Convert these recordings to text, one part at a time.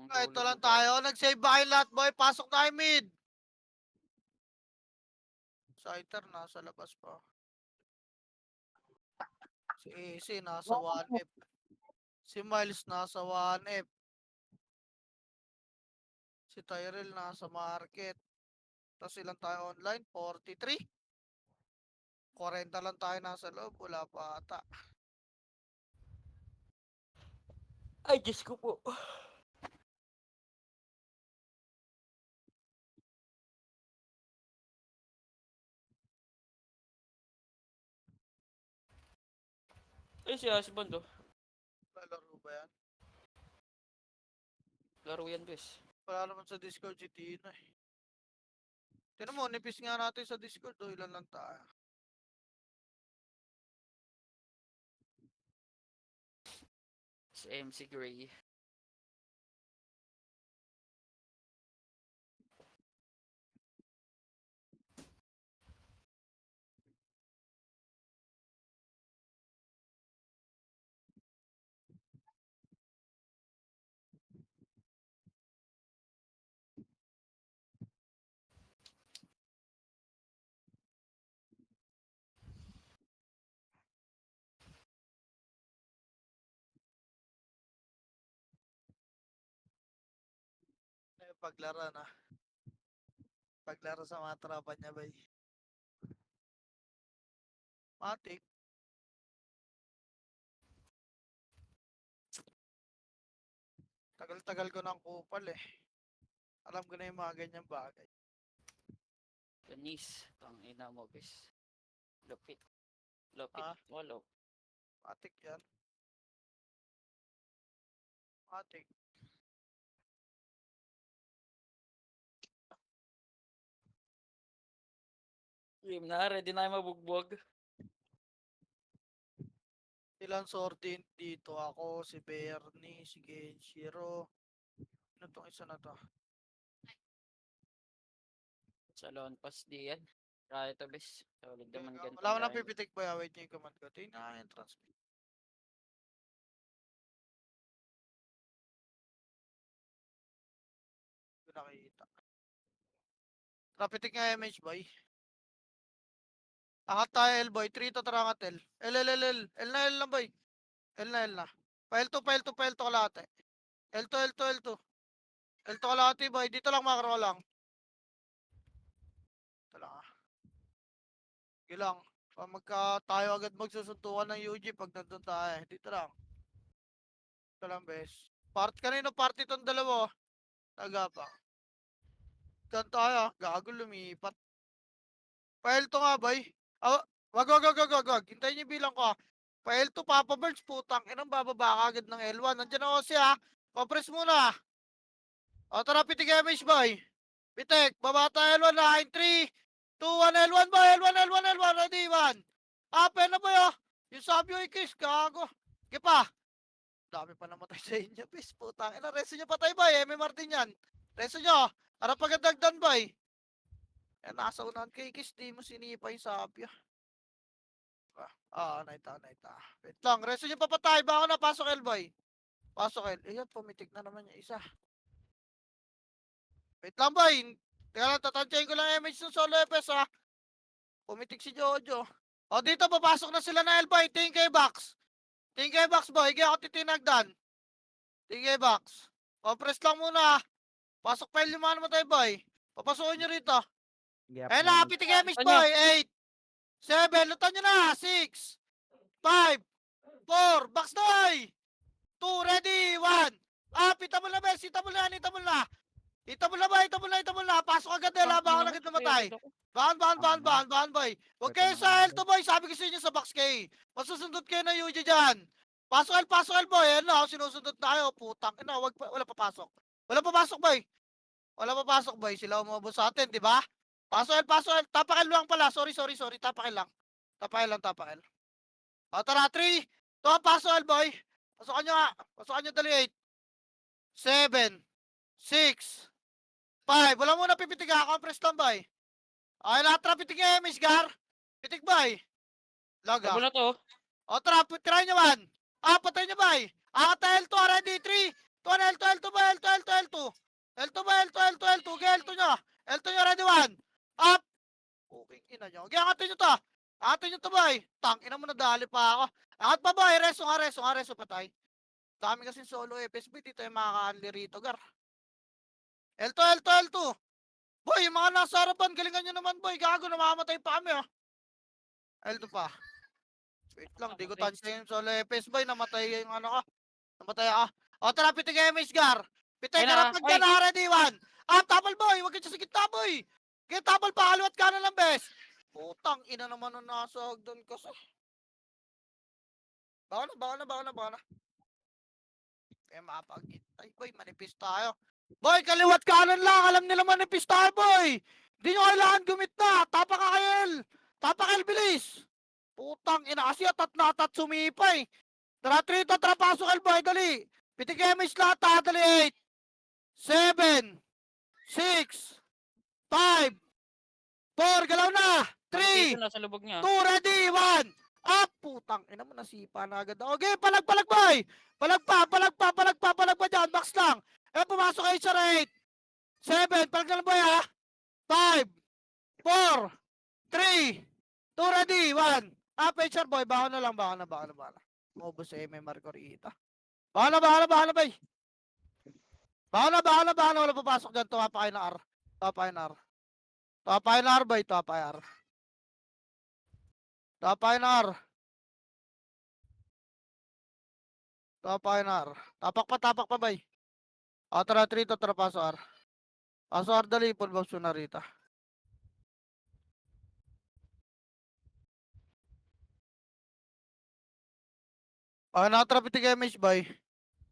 Ito lang tayo. Nag-save ba kayo lahat, boy? Pasok tayo mid. Scyther nasa labas pa. Si AC nasa 1F. Si Miles nasa 1F. Si Tyrell nasa market. Tapos ilan tayo online? 43. 40 lang tayo nasa loob. Wala pa ata. Ay, Diyos ko po. Ay, si husband oh. Lalaro ba yan? Laro yan, bes. Wala naman sa Discord si Tina eh. Tinan mo, nipis nga natin sa Discord. O ilan lang tayo. Si MC Gray. Paglaro na. Paglaro sa mga tropa niya ba Matik. Tagal-tagal ko ng kupal eh. Alam ko na yung mga ganyang bagay. Ganis. Tang ina mo, bes. Lupit. Lupit. Ah? Walo. Matik yan. Matik. Game na, ready na yung mabugbog. Ilan sorting dito ako, si Bernie, si Genshiro. Ano tong isa na to? Sa lawn pass di yan. Kaya ito, bes. Solid naman ganito. Wala ko na pipitik ba? Wait nyo yung command ko. Tingnan nga yung transmit. Hindi ko nakikita. Trapitik nga MH boy. Angat tayo L boy. 3 to tarangat L. L. L na L na boy. L na L na. File to kalate. L2. L2 kalate boy. Dito lang makro lang. Ito lang ah. Sige lang. Magka tayo agad magsusuntukan ng UG pag nandun tayo. Dito lang. Ito lang bes. Kanino party tong dalawa? Nagapa. Diyan tayo ah. Gago lumipat. File to nga boy. Ah, wag. Hintayin niyo bilang ko ah. File to Papa Birds. Putang inang bababa ka agad ng L1. Nandiyan ako siya. Compress muna. O tara pitik MH boy. Pitik. Baba tayo L1 na. In 3, 2, 1 L1 boy. L1. Ready 1. Apen na boy oh. Yung sabi yung ikis. Gago. Sige pa. Dami pa namatay sa inyo. Pis. Putang ina. Reso nyo patay boy. MMR din yan. Reso nyo. Para pagadagdan boy. Eh, nasa unahan kay Kiss, di mo sinipa yung sabi ah. Naita. Wait lang, reso nyo papatay ba ako na? Pasok L, boy. Pasok L. Ayan, pumitik na naman yung isa. Wait lang, boy. Teka lang, tatansyahin ko lang image ng solo FS ah. Pumitik si Jojo. O, dito, papasok na sila na L, boy. Tingin kay box. Boy. Hindi ako titinagdan. Tingin kay box. Compress lang muna. Pasok pa yung limahan mo tayo, boy. Papasukin nyo rito. Ayun na, pitik image, boy. 8, 7, lutan nyo na. 6, 5, 4, box na ay! 2, ready, 1. Pita mo na, bes. Hita mo na. Pasok agad nila, baka agad namatay. Bahan, boy. Huwag kayo sa L2, boy. Sabi ko sa inyo sa box K. Masusundot kayo na UG dyan. Pasok L, boy. Ayan na, sinusundot na kayo. Putang ina, wala papasok. Wala papasok, boy. Sila umubos sa atin, di ba? Pasok L. Tapakil lang pala. Sorry. Tapakil lang. O, tara, 3, 2, pasok L, boy. Pasokan nyo nga. Pasokan nyo dali 8, 7, 6, 5. Wala muna pipitig ha. Compress lang, boy. Okay, lahat na pitig yung Gar. Pitig, boy. Laga. Tabo na to. O, tara, try nyo man. Patay nyo, boy. Tayo L2, ready, 3, Tuan, L2, L2 ba? L2, L2, L2. L2 ba? L2, L2, L2. Okay, L2 nyo. L2 nyo, ready, one. Up. Okay, ina nyo. Okay, angatin nyo to. Angatin nyo to, boy. Tang, ina mo, nadali pa ako. Angat pa, boy. Reso nga, reso nga, reso, patay. Dami kasi solo FSB. Dito yung makaka-unli rito, gar. L2, L2, L2. Boy, yung mga nasa harapan, galingan nyo naman, boy. Gago, namamatay pa kami, oh. L2 pa. Wait lang, di ko Okay. tansya yung solo FS, boy. Namatay yung ano ka. Namatay ako. O, tara, pitik yung image, gar. Pitik, Ayun na, karapag ka oy! na, ready, one. Ah, tapal, boy. Huwag ka dyan sa gitna, boy. Kaya tapal pa, kaliwat ka na lang, bes. Putang, ina naman ang nasa doon kasi. Baka na, baka na, baka na, baka na. Kaya makapag-itay, boy. Manipis tayo. Boy, kaliwat kanan lang. Alam nila manipis tayo, boy. Hindi nyo kailangan gumit na. Tapa ka, Kael. Tapa, Kael, bilis. Putang, ina kasi atat na atat sumipay. Tara, trito, tara, pasok, El, boy, dali. Pitik image lahat, ha, dali, 8, 7, 6, 5, 4, galaw na. Malupito 3, na sa lubog niya. 2, ready, 1. Up, putang, ina mo, nasipa na agad. Okay, palag, palag, boy. Palag pa, palag pa, palag pa, palag pa dyan. Box lang. Eh, pumasok kayo sa 8, 7, palag na lang, boy, ha. 5, 4, 3, 2, ready, 1. Up, HR, boy. Baka na lang, baka na, baka na, baka na. Mobos sa MMR ko rita. Baka na, baka na, baka na, boy. Baka na, baka na, baka na. Wala papasok dyan. Tuwa pa kayo na R. Tuwa pa kayo na R. Tuwa pa kayo na R, boy. Tuwa pa kayo R. Tuwa pa kayo na R. Tuwa pa kayo na R. Tapak pa, boy. O, tara, 3 to, tara, paso R. Paso R, dali. Full box na rita. Okay, nakatrapitik image, boy.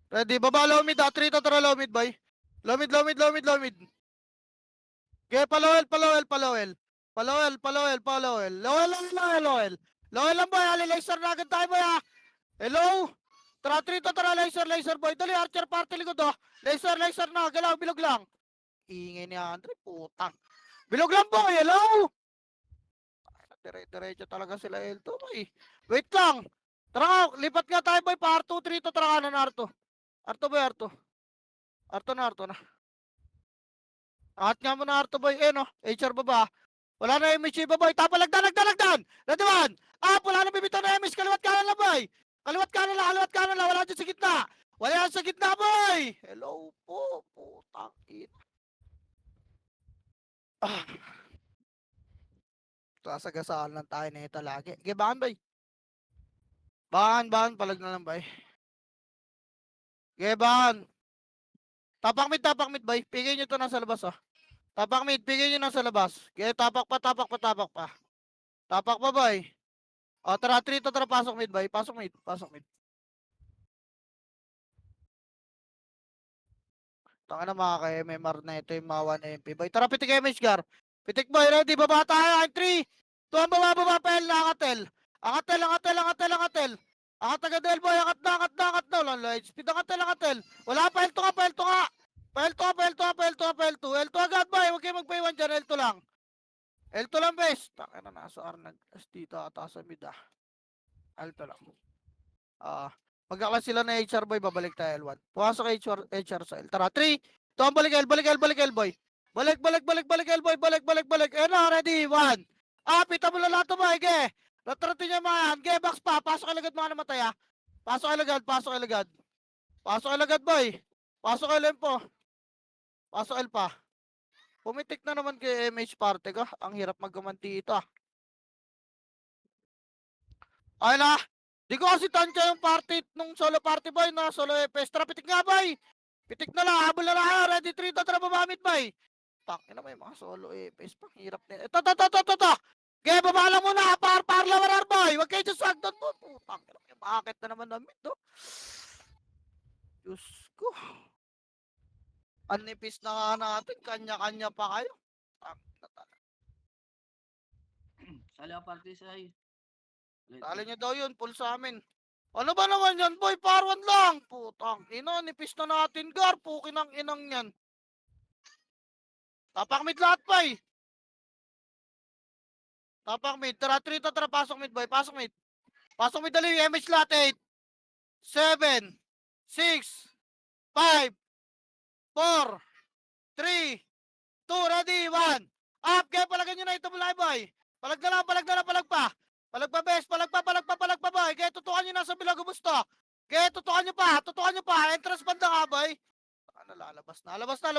Ready, baba, low mid, 3 to, tara, low mid, boy. Low mid, low mid, low mid, low mid. Okay, palawel, palawel, palawel. Palawel, palawel, palawel. Lowel lang, lowel, lowel. Lowel lang, boy. Laser na agad tayo, boy, ha. Hello? Tara, 3 to, tara, laser, laser, boy. Dali, archer party likod, oh. Laser, laser na. Galaw, bilog lang. Ingay ni Andre, putang. Bilog lang, boy. Hello? Dire-diretso talaga sila, Elto, boy. Wait lang. Tara nga, lipat nga tayo, boy. Pa R2, 3 to, tara kanan, R2. R2, boy, R2. R2 na, R2 na. Angat nga mo na, R2, boy. Eh, no? HR baba. Wala na image iba, boy. Tapa, lagdan, lagdan, lagdan. Lagdan. Ah, wala na bibitaw na image. Kaliwat kanan lang, boy. Kaliwat kanan lang, kaliwat kanan lang. Wala dyan sa gitna. Wala yan sa gitna, boy. Hello po, putang ina. Ah. Sasagasaan lang tayo na ito lagi. Okay, bahan, boy. Bahan, bahan. Palag na lang, boy. Okay, bahan. Tapak mid, boy. Pigay nyo to nasa labas, oh. Tapak mid, pigay nyo nasa labas. Okay, tapak pa, tapak pa, tapak pa. Tapak pa, boy. O, tara, 3 to, tara, pasok mid, boy. Pasok mid, pasok mid. Taka na mga ka-MMR na ito yung mga 1MP. Boy, tara, pitik image, gar. Pitik, boy, ready, baba tayo. 3, 2, baba, baba, pel, angatel. Angatel, angatel, angatel, angatel. Angat agad, el, boy, angat na, angat na, angat na. Wala, light speed, angatel, angatel. Wala, pel to nga, pel to nga. Pel to nga, pel to nga, pel to nga, pel to. El to agad, boy, huwag kayo magpaiwan dyan, el to lang. El to lang, bes. Taka na, nasa R, dito, ata sa mid, ah. El to lang. Magkaklas sila na HR, boy, babalik tayo L1. Pumasok HR sa L. Tara, 3, 2, balik L, balik L, balik L, boy. Balik, balik, balik, balik L, boy, balik, balik, balik. Eh na, ready, 1. Ah, pita mo lang lahat, boy, ge. Latratin niya mga yan, ge, box pa. Pasok ilagad mga namatay, ah. Pasok ilagad, pasok ilagad. Pasok ilagad, boy. Pasok L po. Pasok L pa. Pumitik na naman kay MH party ko. Ang hirap magkamanti ito, ah. Ay na. Di ko kasi tansya yung party nung solo party, boy, na solo FS. Tara, pitik nga, boy. Pitik na lang, habol na lang. Ready, 3 to, tara, babamit, boy. Takin na, may mga solo FS. Pang hirap na. Ito. Kaya baba lang muna, par lawarar, boy. Huwag kayo dyan sa hagdan mo. Putang, bakit na naman namin, to? Diyos ko. Anipis na nga natin, kanya-kanya pa kayo. Sali ang party sa ay. Tali nyo daw yun, full sa amin. Ano ba naman yan, boy? Parwan lang. Putang, ina, nipis na natin, gar. Pukin ang inang yan. Tapak mid lahat, boy. Tapak mid. Tara, 3 to, tara, pasok mid, boy. Pasok mid. Pasok mid, dali. MH lahat, 8, 7, 6, 5, 4, 3, 2, ready, 1. Up, kaya palagyan nyo na ito mula, boy. Palag na lang, palag na lang, palag pa. Palag pa, bes, palag pa, boy. Kaya tutukan nyo na sa bilang gusto. Kaya tutukan nyo pa. Entrance banda nga, boy. Ano, lalabas na. Labas na.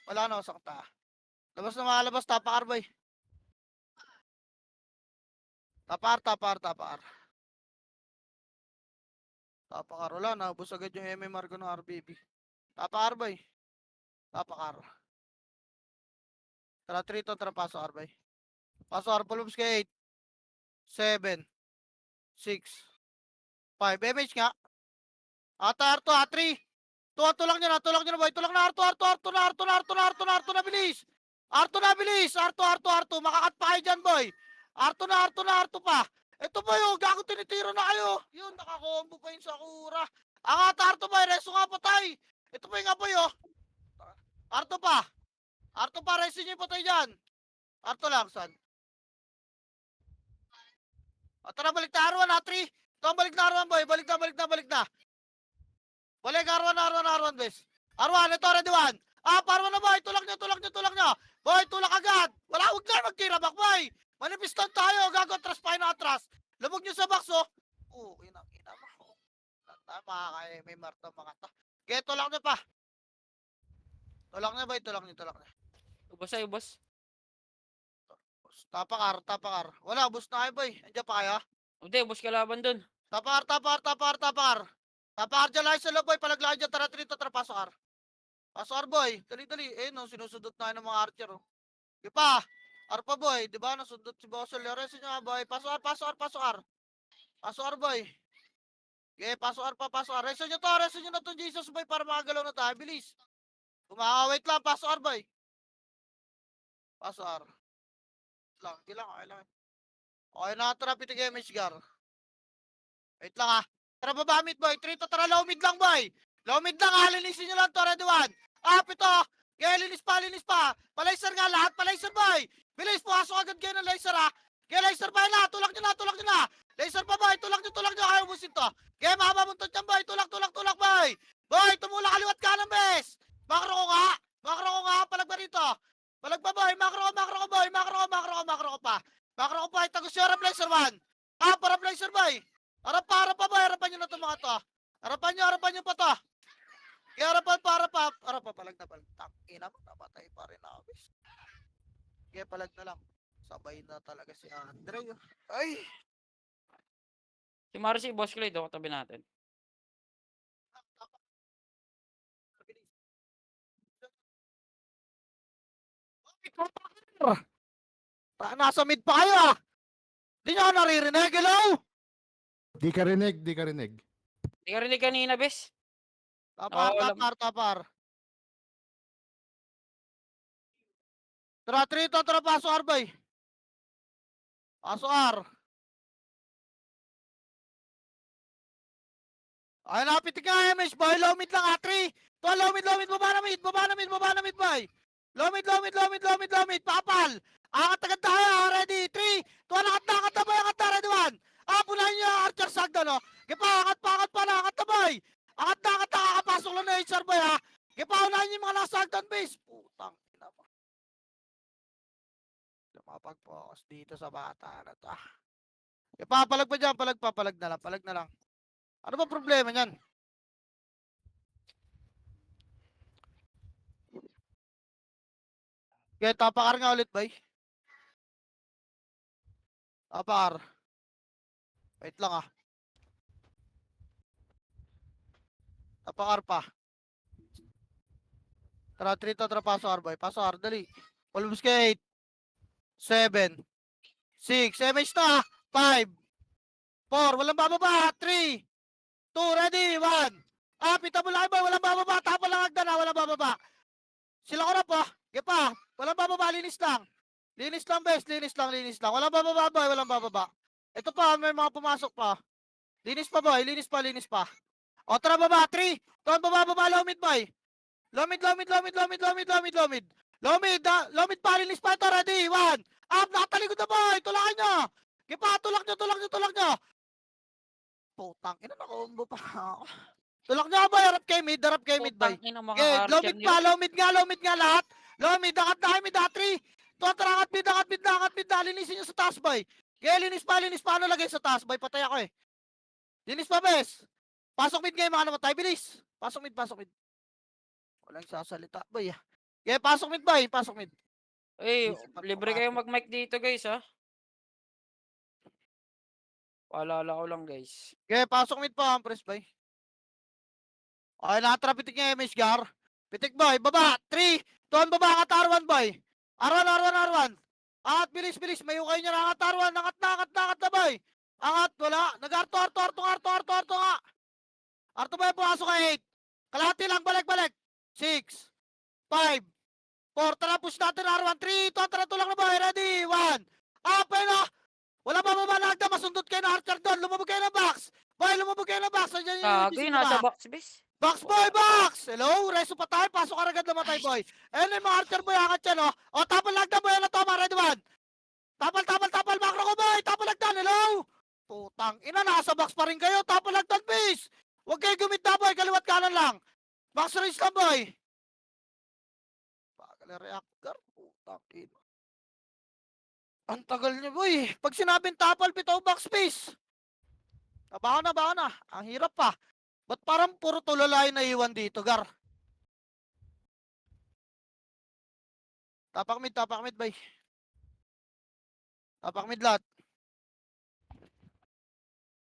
Wala na, sakta. Labas na, makalabas, tapakar, boy. Tapakar. Tapakar, wala, naubos agad yung MMR ko ng RBB. Tapakar, boy. Tapakar. Tara, 3 to, tara, paso, R, boy. Paso, R, pulubs ka 8, 7, 6, 5. MH nga. Ata, R2, A3. Tulak nyo na, boy. Tulak na, R2 na, bilis. R2. Makakat pa kayo dyan, boy. R2 pa. Ito ba yun? Gago tinitira na kayo. Yun, nakakombo pa yung Sakura. Ang ata, R2 boy. Reso nga patay. Ito pa yung nga, boy, oh. R2 pa. Reso nyo yung patay dyan. R2 lang, son. O, tara, balik na R1, A3. Ito, balik na R1, boy. Balik na. Balik, R1, bes. R1, ito, ready 1. R1 na, boy. Tulak nyo. Boy, tulak agad. Wala, huwag na magtira back, boy. Manipistan tayo. Gago, atras pa yun, atras. Lumog nyo sa box, oh. Ina mo. Tama kayo, may marto mga to. Okay, tulak nyo pa. Tulak nyo, boy. Ubos. Tapakar. Wala, bus na kayo, boy. Andiyan pa kaya? Hindi, ubos kalaban dun. Tapakar. Tapakar dyan lang sa loob, boy. Palaglaan dyan. Tara, trito, tara, pasok, Pasok, boy. Dali. No, sinusundot na ng mga archer, oh. Di pa. Pa, boy. Di ba? Nasundot si Bossel. Resin nyo, boy. Pasok, boy. Okay, pasok, Resin nyo na to, Jesus, boy, para makagalaw na tayo. Bilis. Kumakawait lang. Pasok, boy. Pasok, Okay lang. Okay na, tara, pitig MH gar. Wait lang, ah. Tara, baba mid, boy. Trito, tara, low mid lang, boy. Low mid lang, ha. Linisin nyo lang to, ready 1. Ito. Kaya linis pa. Palaser nga lahat, boy. Bilis, pumasok agad kayo ng laser, ha. Kaya laser pa yun, ha. Tulak nyo na. Laser pa, boy. Tulak nyo. Kaya ubusin to. Kaya mahabamuntot yan, boy. Tulak, boy. Boy, tumulak kaliwat kanan, bes. Makro ko nga. Palag pa rito. Palag pa, boy. Makro ko, boy. Makro ko pa. Itagos yung laser 1. Para laser, boy. Harap pa, boy. Harapan nyo na ito, mga to. Harapan nyo pa to. Kaya harapan pa. Palag na. Tangina mo, namatay pa rin ako, bis. Kaya palag na lang. Sabay na talaga si Andre. Ay! Si Marcy, boss Clay, doon katabi natin. Nasa mid pa kayo, ah! Di nyo ako naririnig, hello? Di ka rinig. Hindi ka rinig kanina, bes. Tapar. Tara, trito, paso R, boy. Paso R. Ay, napitig nga, MH, boy. Low mid lang, A3. To, low mid. Baba na mid, boy. Low mid. Papal. Angat agad tayo, ready. 3. To, angat na, boy. Ready 1. Punahin nyo, Archer Sagda, no? Gipa, angat na, boy. Angat na, kakapasok lang na HR, boy, ha? Gipa, unahin nyo yung mga nasa Sagdan base. Putang, ina mo. Lumapag-focus dito sa bata na to. Gipa, palag pa dyan, palag na lang. Ano ba problema niyan? Kaya tapakar nga ulit, bay. Tapakar. Wait lang, ah. Tapakar pa. Tara, 3 to, tara, paso R, bay. Paso R, dali. Pulbus ka 8. 7. 6. MH na. 5. 4. Walang bababa. 3. 2. Ready. 1. Pita mo lang, boy. Walang bababa. Tapon lang agdan, ha. Walang bababa. Sila ko na po. Gipa. Walang bababa. Linis lang, bes. Linis lang. Walang bababa, boy. Walang bababa. Ito pa. May mga pumasok pa. Linis pa, boy. Linis pa. O, tara, baba. 3. Tuwan, baba. Low mid, boy. Low mid pa. Linis pa ito. Ready. 1. Nakatalikod na, boy. Tulakan nyo. Gipa. Tulak nyo. Putang. Ina, nakombo pa ako. Tulak nyo boy, harap kay mid, boy. Putang ina mga Okay, low archer mid nyo. pa, low mid nga lahat. Low mid, angat na kayo mid, 3. Tuwatra, angat mid na, linisin nyo sa taas boy. Okay, linis pa, ano lagay sa taas boy, patay ako eh. Linis pa bes. Pasok mid ngayon mga namatay, bilis. Pasok mid. Walang sasalita boy ah. Okay, pasok mid boy, pasok mid. Eh, Isip at libre pumasok. kayo mag-mic dito guys ha. Paalala ko lang guys. Okay, pasok mid pa, press boy. Okay, nakatra pitik niya MH Gar. Pitik boy, baba, 3, tuwan baba, angat R1 boy. R1. Angat, bilis, may ukay niya na, angat R1, angat na boy. Angat, wala, nag-arto nga. Arto boy, pumasok ka 8. Kalahati lang, balik. 6, 5, 4, tara, push natin R1, 3, tuwan, tara, tulang na boy, ready, 1. Apay na, wala pa mamalagda, masundot kayo na Archer doon, lumabog kayo ng box. Boy, nandiyan yung Kagi, nasa box base. Box boy, box! Hello, reso pa tayo, pasok ka agad namatay boy. Ayun yung mga archer boy, angat yan oh. O, tapal lagdan boy, ano tama, ready one. Tapal, makro ko boy, tapal lagdan, hello? Putang, ina, nasa box pa rin kayo, tapal lagdan, please. Huwag kayo gumit na boy, kaliwat kanan lang. Box race lang boy. Bagal na reactor, putang ina. Ang tagal niyo boy, pag sinabing tapal, bitaw box space. Baka na, ang hirap pa. Ba't parang puro tulala yung naiwan dito, Gar? Tapak mid, bay. Tapak mid lahat.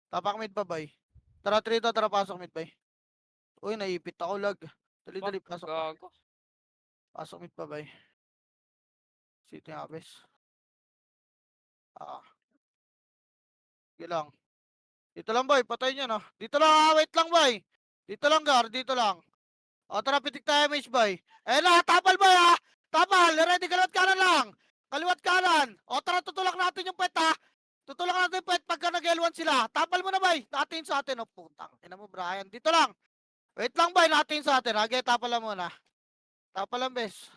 Tapak mid pa, bay. Tara, trito, tara, pasok mid, bay. Uy, naipit ako, lag. Dali, pasok pa. Gago. Pasok mid pa, bay. City Habes. Sige lang. Dito lang, boy. Patay nyo, no? Dito lang, wait lang, boy. Dito lang, Gar. Dito lang. O, tara, pitik tayo, Mitch, boy. Na, tapal, boy, ha? Tapal. Ready, kaliwat kanan lang. Kaliwat kanan. O, tara, tutulak natin yung pet, ha? Tutulak natin yung pet pagka nag-L1 sila. Tapal mo na, boy. Natin sa atin. O, putang. Ina mo, Brian. Dito lang. Wait lang, boy. Natin sa atin. Hagay, tapal lang muna. Tapal lang, bes.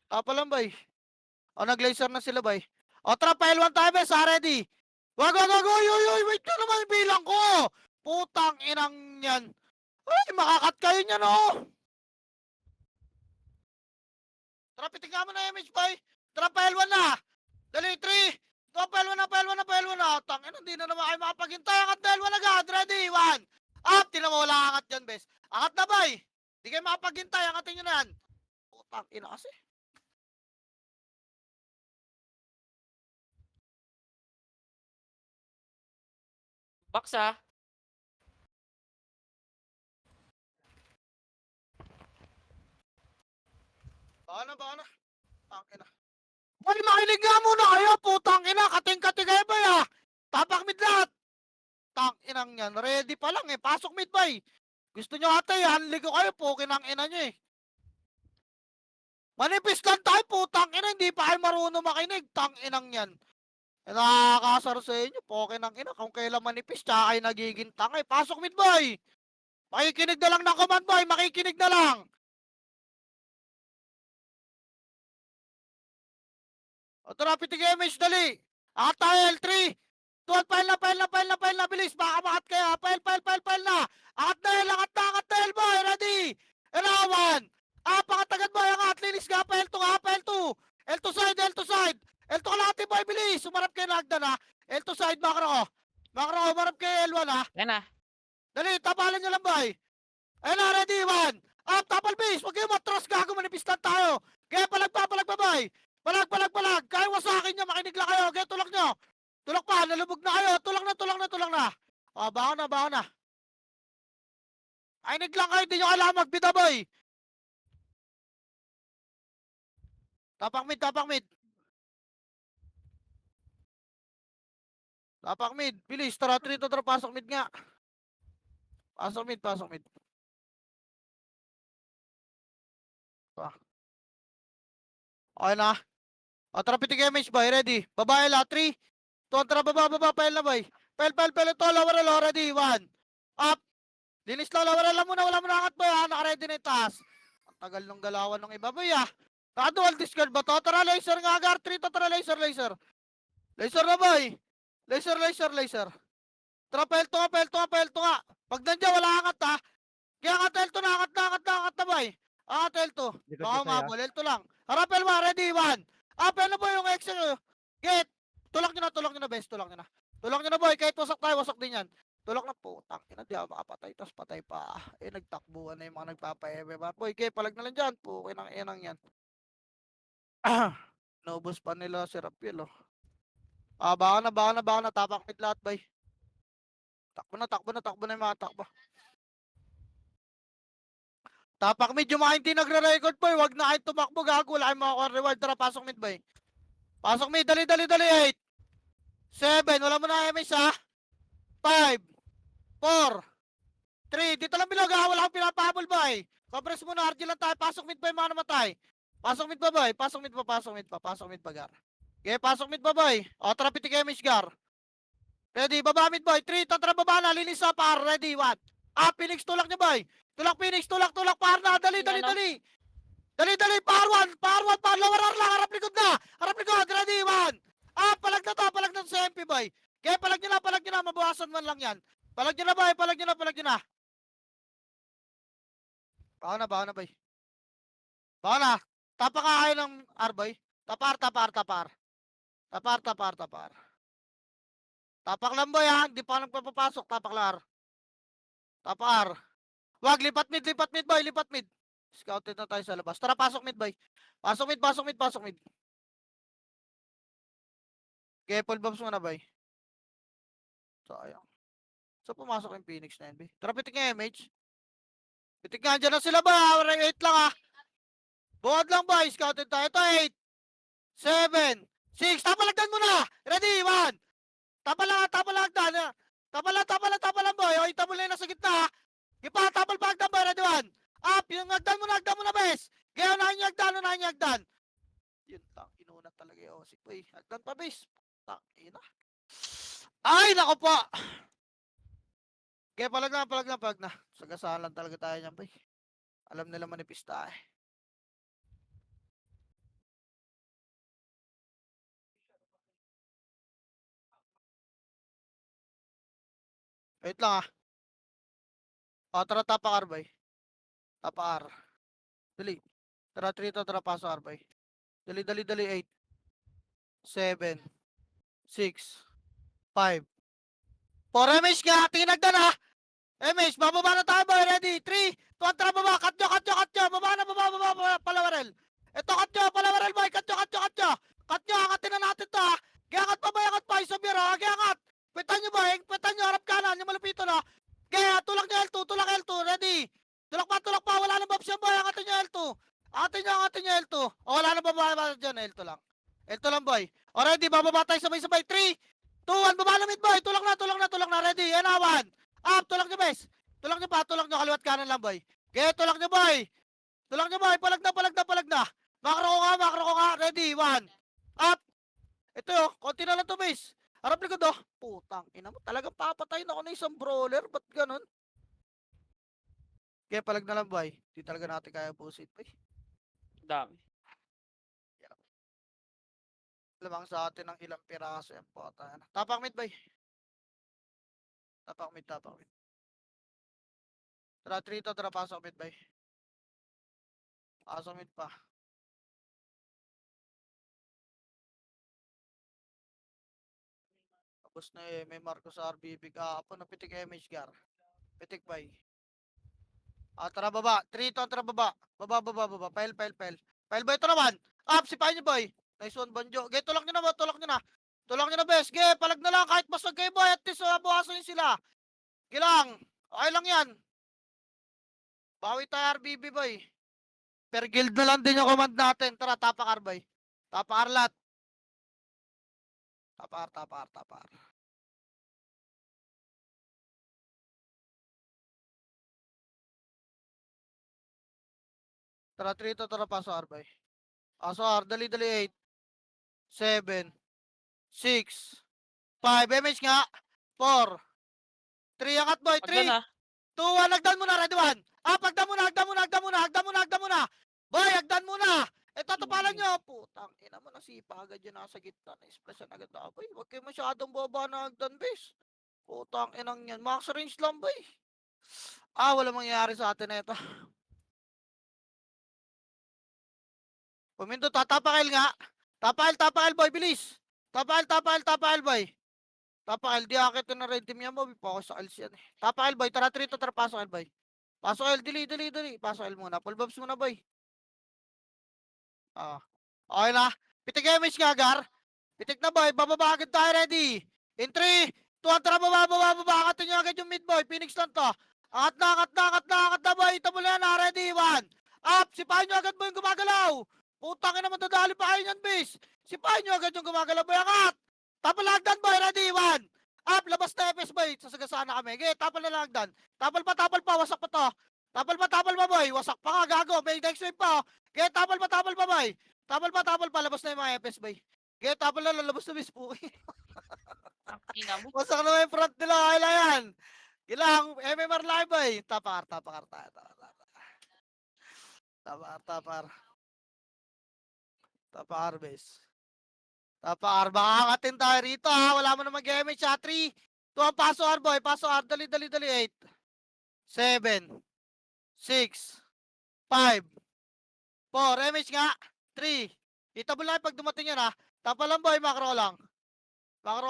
Tapal lang, boy. O, nag-laser na sila, boy. O, tara, pa L1 tayo, bes, ha? Ready? Wag, uy, wait nyo naman yung bilang ko. Putang inang yan. Ay, makakat kayo niyan, oh. Tara, pitika mo na image, boy. Tara, pa L1 na. Dali, 3. Ito, pa L1 na. Tangin, hindi na naman kayo makapaghintay. Angat na L1 agad. Ready, 1. Up, tinan mo, wala angat yan, bes. Angat na, boy. Hindi kayo makapaghintay. Angatin nyo na yan. Putang ina kasi. Box ha. Baka na. Tangina. Boy, makinig nga muna kayo. Putang ina. Kating-kating kayo, boy, ha. Tapak mid lahat. Tang-inang yan. Ready pa lang, eh. Pasok mid, boy. Gusto nyo ata, hanlig ko kayo. Pukin ang ina nyo, eh. Manipis lang tayo, putang ina. Hindi pa kayo marunong makinig. Tang-inang yan. Nakakasar sa inyo. Pukin ang ina. Kung kailan manipis, tsaka kayo nagiging tangay. Pasok mid, boy. Makikinig na lang ng command, boy. Makikinig na lang. O, tara, pitig image, dali. Angat tayo, L3. Tuwan, file na, bilis. Baka makat kaya. File na. Angat na, L, boy. Ready. L1. Pakat agad, boy. Angat, linis ka. L2 nga, L2. L2 side. L2 kalahati, boy. Bilis. Sumarap kayo nagdan, ha. L2 side, makro ko. Umarap kayo L1, ha. Yan na. Dali, tapalan nyo lang, boy. Ayun na, ready, 1. Tapal base. Huwag kayo matros, gago. Manipis lang tayo. Kaya palag pa, boy. Palag. Kaya wasakin nyo, makinig lang kayo. Kaya tulak nyo. Tulak pa, nalubog na kayo. Tulak na. Baho na. Makinig lang kayo, di nyo kailangan magbida, boy. Tapak mid. Tapak mid. Bilis, tara, trito, tara, pasok mid nga. Pasok mid. Okay na. O, tara, pitig image, boy. Ready. Babae la, 3. Tuwan, tara, baba, pail na, boy. Pail. Ito, lower, ready. 1. Up. Linis lang, lower lang muna. Wala mo na angat, boy, ha. Nakaready na yung taas. Ang tagal ng galawan ng iba, boy, ha. Naka-dual discard ba to? Tara, laser nga, Gar. 3 to, tara, laser. Laser na, boy. Laser. Tara, pelto nga, pelto nga, pelto nga. Pag nandiyan, wala angat ha. Kaya angat, elto na, angat na, angat na, angat na, bay. Angat, elto. Likod Baka ka tayo, umabol, elto lang. Harapel mo, ready, one. Apel na boy, yung extra nyo. Get. Tulak nyo na, best, tulak nyo na. Tulak nyo na, boy, kahit wasak tayo, wasak din yan. Tulak na po, tangina, di ako makapatay, tas patay pa. Nagtakbuhan na yung mga nagpapa-eme ba. Boy, kaya palag na lang dyan, po, inang yan. Naubos pa nila si Rapiel, oh. Baka na, tapak mid lahat, bay. Takbo na yung mga takbo. Tapak mid yung mga hindi nagre-record, boy. Wag na kayo tumakbo, gago. Wala kayong mga reward. Tara, pasok mid, bay. Pasok mid, dali, 8. 7, wala mo na MS, ha? 5, 4, 3, dito lang bilog, ha? Wala kang pinapahabol, bay. Compress muna, RG lang tayo. Pasok mid, bay, mga namatay. Pasok mid pa, bay. Pasok mid pa, gar. Okay, pasok mid pa, bay. O, tara, pitik MS, gar. Ready, baba mid, boy. 3, tatra, baba na. Linis na, par. Ready, 1. Phoenix, tulak niya, boy. Tulak, Phoenix, tulak, par na. Dali, Ano? Dali, par 1, lower R lang, harap likod, ready, 1. Palag na to sa MP, boy. Kaya palag nyo na, mabawasan man lang yan. Palag nyo na, boy, palag nyo na. Baka na, boy. Baka na. Tapa ka kayo ng R, boy. Tapar. Tapak lang, boy, ha. Hindi pa nagpapapasok, tapak lang, R. Tapar. Wag, lipat mid, boy, lipat mid. Scouted na tayo sa labas. Tara, pasok mid, boy. Pasok mid. Okay, full bombs muna, boy. Sayang. So, pumasok yung Phoenix na yan, boy. Tara, pitik nga, MH. Pitik nga, dyan na sila, boy. 8 lang, ha. Buod lang, boy. Scouted tayo. Ito, 8, 7, 6. Tapalagdan mo na. Ready, 1. Tapalagdan. Tapalan, boy. O, itabol na yun nasa gitna, ha. Ipa, tapal pa agdan, boy. Ready, 1. Up, yung agdan mo na, bes. Kaya unahin yung agdan. Yun, inuna talaga yung Osik, boy. Agdan pa, bes. Ina. Ay, nako po. Kaya palag na. Sagasahan lang talaga tayo niyan, boy. Alam nila manipis tayo. Wait lang, ah. O, tara, tapa R, boy. Tapa R. Dali. Tara, 3 to, tara, paso R, boy. Dali, 8. 7, 6, 5. 4, MH ka. Tingin agdan, ha. MH, bababa na tayo, boy. Ready? 3, 2, tara, baba. Cut nyo. Baba na, baba. Palawarel. Ito, cut nyo. Palawarel, boy. Cut nyo. Cut nyo, angatin na natin to, ha. Giangat pa, boy. Angat pa. Isabir, ha. Giangat. Pitan nyo, boy. Pitan nyo. Harap kanan. Yung malupito na. Kaya, tulak nyo L2. Ready? Tulak pa. Wala na babs yan, boy. Angatin nyo L2. Angatin nyo L2. O, wala na bababa dyan. L2 lang. L2 lang, boy. O, ready? Bababa tayo sabay-sabay. 3, 2, 1. Baba na mid, boy. Tulak na. Ready? And 1. Up. Tulak nyo, bes. Tulak nyo. Kaliwat kanan lang, boy. Okay, tulak nyo, boy. Palag na. Makro ko nga. Ready? 1. Up. Ito yo. Konti na lang to, bes. Harap likod, oh. Putang ina mo. Talagang papatayin ako na isang brawler. Ba't ganun? Kaya palag na lang, boy. Di talaga natin kaya pusit, boy. Dami. Lamang sa atin ng ilang piraso yan po. Tapak mid, boy. Tapak mid. Tara, 3 to, tara, pasok mid, boy. Pasok mid pa. Tapos na may Marcos RBB kahapon. Napitik MH Gar. Pitik, boy. Tara, baba. 3 to, tara, baba. Baba. Pile. Pile, boy, ito naman. Up, sipahin niyo, boy. Nice one, Banjo. Okay, tulak nyo na, Tulak nyo na, bes. Okay, palag na lang. Kahit basag kayo, boy. At least, bukasan yun sila. Gilang. Okay lang yan. Bawi tayo, RBB, boy. Per guild na lang din yung command natin. Tara, tapak R, boy. Tapak R lahat. Tapak R. Tara, 3 to, tara, paso R, boy. Paso R, dali, 8. 7, 6, 5, MH nga. 4, 3, angat, boy. 3, Agdan, 2, 1, hagdan muna, ready, 1. Hagdan muna. Boy, hagdan muna. Ito, tupalan nyo. Putang ina mo, nasipa agad yun nasa gitna. Na-splash agad na, boy. Huwag kayo masyadong boba na hagdan, base. Putang inang yan. Max range lang ba eh. Ah, wala mangyayari sa atin na ito. Pumindo, tatapakil nga. Tapakil, boy, bilis. Tapakil, boy. Tapakil, di akit na red team yan, boy. Focus sa kills yan eh. Tapakil, boy. Tara, trito, tara, pasok, boy. Pasok, dili. Pasok, muna. Full bobs muna, boy. Ah. Okay na. Pitik damage, gagar. Pitik na, boy. Bababa agad tayo, ready. In 3, 2, tara, baba. Akatin nyo agad yung mid, boy. Phoenix lang to. Angat na, boy. Ito mo na, ready. 1. Up. Sipahin nyo agad, boy, yung gumagalaw. Putang ina, madadali pa kayo yan, bis. Sipahin nyo agad yung gumagalaw, boy. Angat. Tapal na hagdan, boy. Ready. 1. Up. Labas na FS, boy. Sasagasaan na kami. Okay, tapal na lang hagdan. Tapal pa. Wasak pa to. Tapal pa, boy. Wasak pa nga, gago. May next wave pa. Okay, tapal pa, boy. Tapal pa. Labas na yung mga FS, boy. Okay, tapal na, lalabas na, bis. Puki. Ang ina mo. Wasak na yung front nila. Kailan yan. Kailang, MMR live, boy. Tapar. Tapar, bes. Tapar, baka angatin tayo rito ha. Wala mo na mag-gamit siya. 3, 2, paso R, boy. Paso R. Dali. 8, 7, 6, 5, 4. MH nga. 3. Itabol lang pag dumating yan ha. Tapa lang, boy. Macro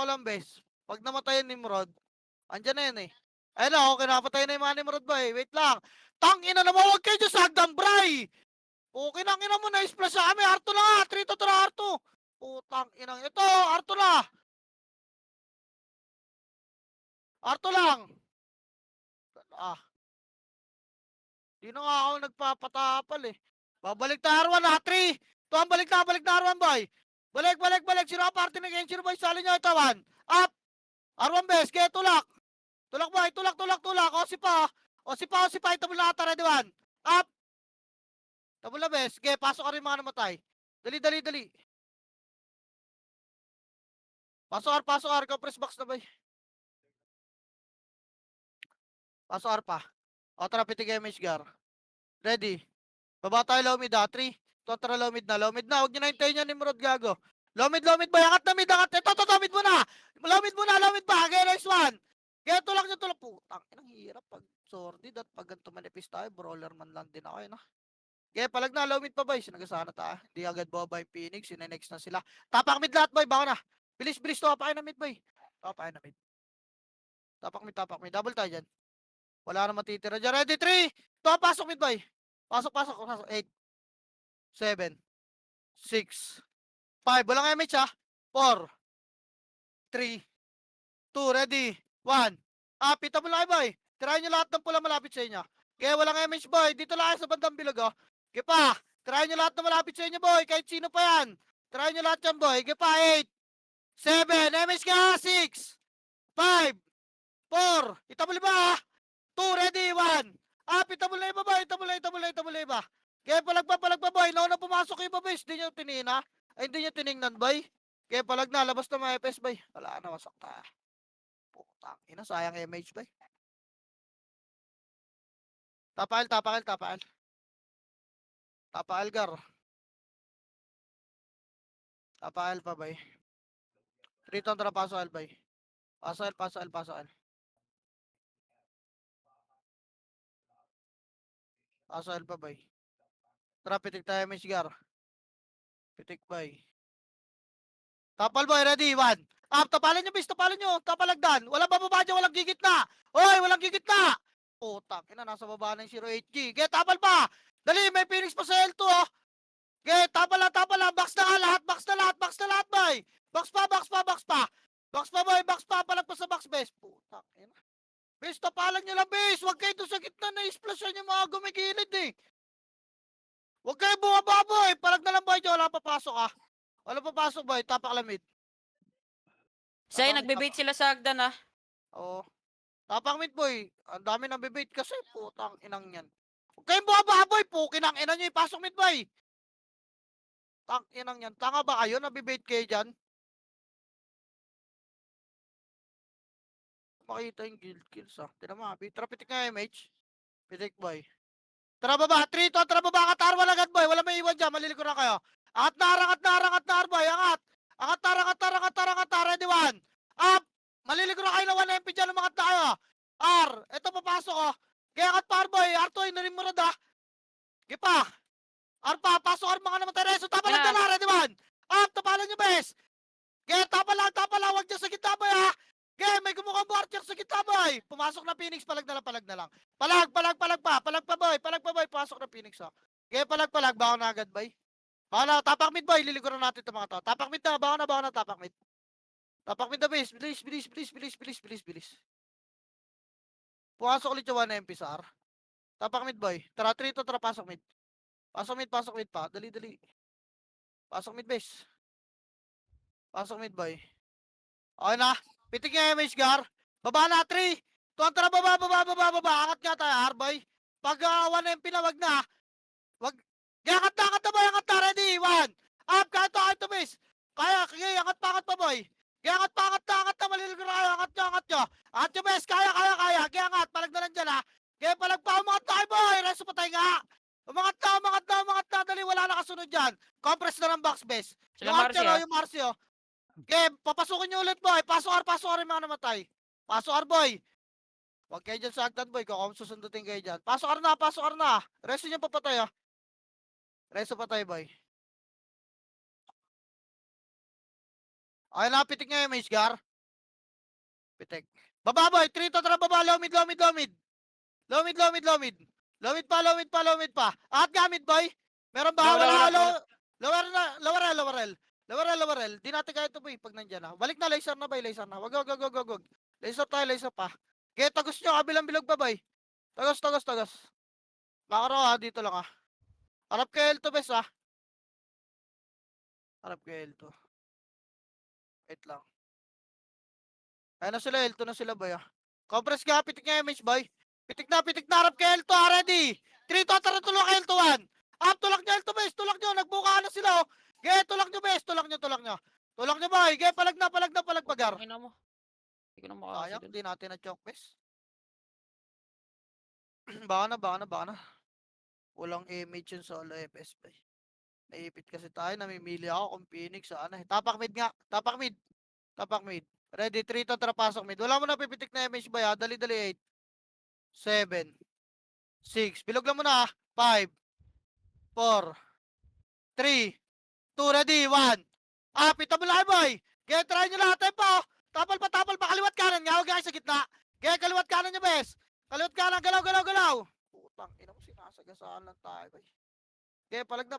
lang, bes. Pag namatay yung Nimrod, andyan na yan eh. Ayun na, okay, napatay na yung mga Nimrod, boy. Wait lang. Tangina naman, huwag kayo dyan sa hagdan, bray! Okay, ina mo, na-splash sa kami. Arto na nga. 3 to Arto. Putang inang ito. Arto na. Arto lang. Ah. Di na nga ako nagpapatapal eh. Babalik na Arwan ha. 3. Tuwan, balik na Arwan, boy. Balik. Sino ang party ng Genshin, boy? Sali nyo ito, 1. Up. Arwan, bes. Kaya tulak. Tulak, boy. Tulak. O, si pa. Ito mo lahat. Ready, 1. Up. Tabula, bes. Okay, pasok ka rin mga namatay. Dali. Pasok R. Ikaw press box na, boy. Pasok R pa. O, tara, pitig MH, gar. Ready. Baba tayo low mid ha. 3. Tara, low mid na. Huwag nyo na hintayin yan, Nimrod, gago. Low mid, boy. Angat na mid. Ito, mid mo na. Low mid pa. Okay, next one. Kaya tulak nyo. Putang, inang hirap pag sordid at pag ganito manipis tayo. Brawler man lang din ako, yun ha. Kaya palag na, low mid pa, boy. Sinagasana tayo. Hindi agad baba yung Phoenix. Next na sila. Tapak mid lahat, boy. Baka na. Bilis. Tapak na mid, boy. Tapak na mid. Double tayo dyan. Wala na matitira dyan. Ready, 3. Pasok mid, boy. Pasok. 8. 7. 6. 5. Walang MH ha. 4. 3. 2. Ready. 1. Pita mo lang, boy. Tirahin nyo lahat ng pula malapit sa inyo. Kaya walang MH, boy. Dito lang sa bandang bilog, oh. Kaya pa. Tirahin nyo lahat ng malapit sa inyo, boy. Kahit sino pa yan. Tirahin nyo lahat yan, boy. Kaya pa. 8. 7. MH ka. 6. 5. 4. Itabuli ba, ha? 2. Ready. 1. Itabuli ba, boy? Itabuli ba? Kaya palag pa, boy. Nauna pumasok yung iba, boy. Hindi nyo tinina. Ay, hindi nyo tiningnan, boy. Kaya palag na. Labas na mga FS, boy. Wala na, wasak ta. Putang ina, sayang MH, boy. Tapakil. Tapakil, gar. Tapakil pa, boy. 3 ton, tara, paso L, boy. Paso L. Paso L pa, boy. Tara, pitik tayo, MH, gar. Pitik, boy. Tapal, boy. Ready. 1. Tapalan nyo, bis. Tapalagdan. Walang bababa dyan. Walang gigit na. Hoy, walang gigit na. Putang ina, nasa baba na yung 08G. Get, tapal pa. Dali, may Phoenix pa sa L2, oh. Get, tapal lang. Box na lahat, boy. Box pa. Boy. Palagpas sa box, bes. Putang ina. Bes, tapalan nyo lang, bes. Huwag kayo doon sa gitna na isplasyan yung mga gumigilid, eh. Huwag kayo bumaba, boy. Palag na lang, boy. Wala papasok, ah. Wala papasok, boy. Tapak lamid. Say, nagbe-bait sila sa hagdan ah. Oo. Tapak mid, boy. Ang dami nang bibait kasi. Putang inang yan. Huwag kayong bumaba, boy. Pukin ang ina nyo. Ipasok mid, boy. Tang inang yan. Tanga ba kayo? Nabibait kayo dyan? Makita yung guild kills, ah. Tinama. Tara, pitik nga, MH. Pitik, boy. Tara, baba. 3 to. Tara, baba. Angat arwa agad, boy. Wala may iwan dyan. Maliliko na kayo. Angat na, boy. Angat. Angat na. Ready, 1. Up. Maliligro kayo na 1 MP dyan, umangat na kayo. R, ito papasok oh. Kaya angat pa, boy. R2, inarin mo rin ah. Sige pa. R pa, pasok R mga naman tayo. Reso, tapa lang Yeah. dala, ready man. Up, tapalan nyo, bes. Kaya tapa lang. Huwag dyan sa gitna, boy ha. Kaya may gumukhang archer sa gitna, boy. Pumasok na Phoenix, palag na lang. Palag pa, boy. Pasok na Phoenix ha. Kaya palag, baka na agad, boy. Baka na, tapak mid, boy. Liliguran natin ito mga to. Tapak mid na, baka na, tapak mid. Tapak mid na, bes. Bilis. Pumasok ulit yung 1 MP sa R. Tapak mid, boy. Tara, 3 to, tara, pasok mid. Pasok mid pa. Dali. Pasok mid, base. Pasok mid, boy. Okay na. Pitik niya MH Gar. Baba na, 3. Tara, baba. Angat nga tayo, boy. Pag 1 MP na, wag na. Wag. Angat na, boy. Angat na, ready. 1. Up, kahit to, base. Kaya, angat pa, boy. Angat na, maliligo na kayo. Angat nyo. Angat nyo, base. Kaya. Angat, palag na lang dyan, ha. Kaya palag pa, umangat tayo, boy. Reso patay nga. Umangat na. Dali, wala na kasunod dyan. Compress na ng box, base. Sila Yung Marcy Archer, ah. yung Marcy, oh. Okay, papasukin nyo ulit, boy. Pasok R yung mga namatay. Pasok R, boy. Huwag kayo dyan sa agdan, boy. Kung susundutin kayo dyan. Pasok R na. Reso nyo papatay, ah. Reso patay, boy. Okay na, pitik nyo yung Gar. Pitik. Baba, boy. 3 to, tara, baba. Low mid. Low mid pa. At gamit, boy. Meron ba? Wala. Lower L. Di natin kaya ito, boy. Pag nandyan, ha. Balik na, laser na, boy. Wag. Laser pa. Okay, tagos nyo. Kabilang bilog pa, boy. Tagos. Makaraw, ha. Dito lang, ha. Harap kay L to, bes, ha. Harap kay L to. Wait lang. Ayun na sila, L2 na sila, boy, ha. Compress ka, pitik nga image, boy. Pitik na, harap kay L2, ha. Ready. 3 to, tara, tulak kay L2, 1. Up, tulak nyo, L2, bes. Tulak nyo, nagbuka na sila, oh. Okay, tulak nyo, bes. Tulak nyo, boy. Okay, palag na, pagar. Ang ina mo. Hindi ko na Sayang, makakasi dun. di natin na-choke, bes. Baka na. Walang image yun sa FS, boy. Naipit kasi tayo, namimili ako kung Phoenix sa ano, eh. Tapak mid nga, tapak mid. Ready, 3 to, tara, pasok mid. Wala mo na pipitik na image, boy, ha. Dali, 8. 7. 6. Bilog lang muna, ha. 5. 4. 3. 2, ready, 1. Pita mo lang, boy. Kaya try nyo lahat, tempo. Tapal pa, kaliwat kanan nga, huwag kayo sa gitna. Kaya kaliwat kanan nyo, bes. Kaliwat kanan, galaw. Putang, ina mo, sinasagasaan lang tayo, boy. Kaya palag na.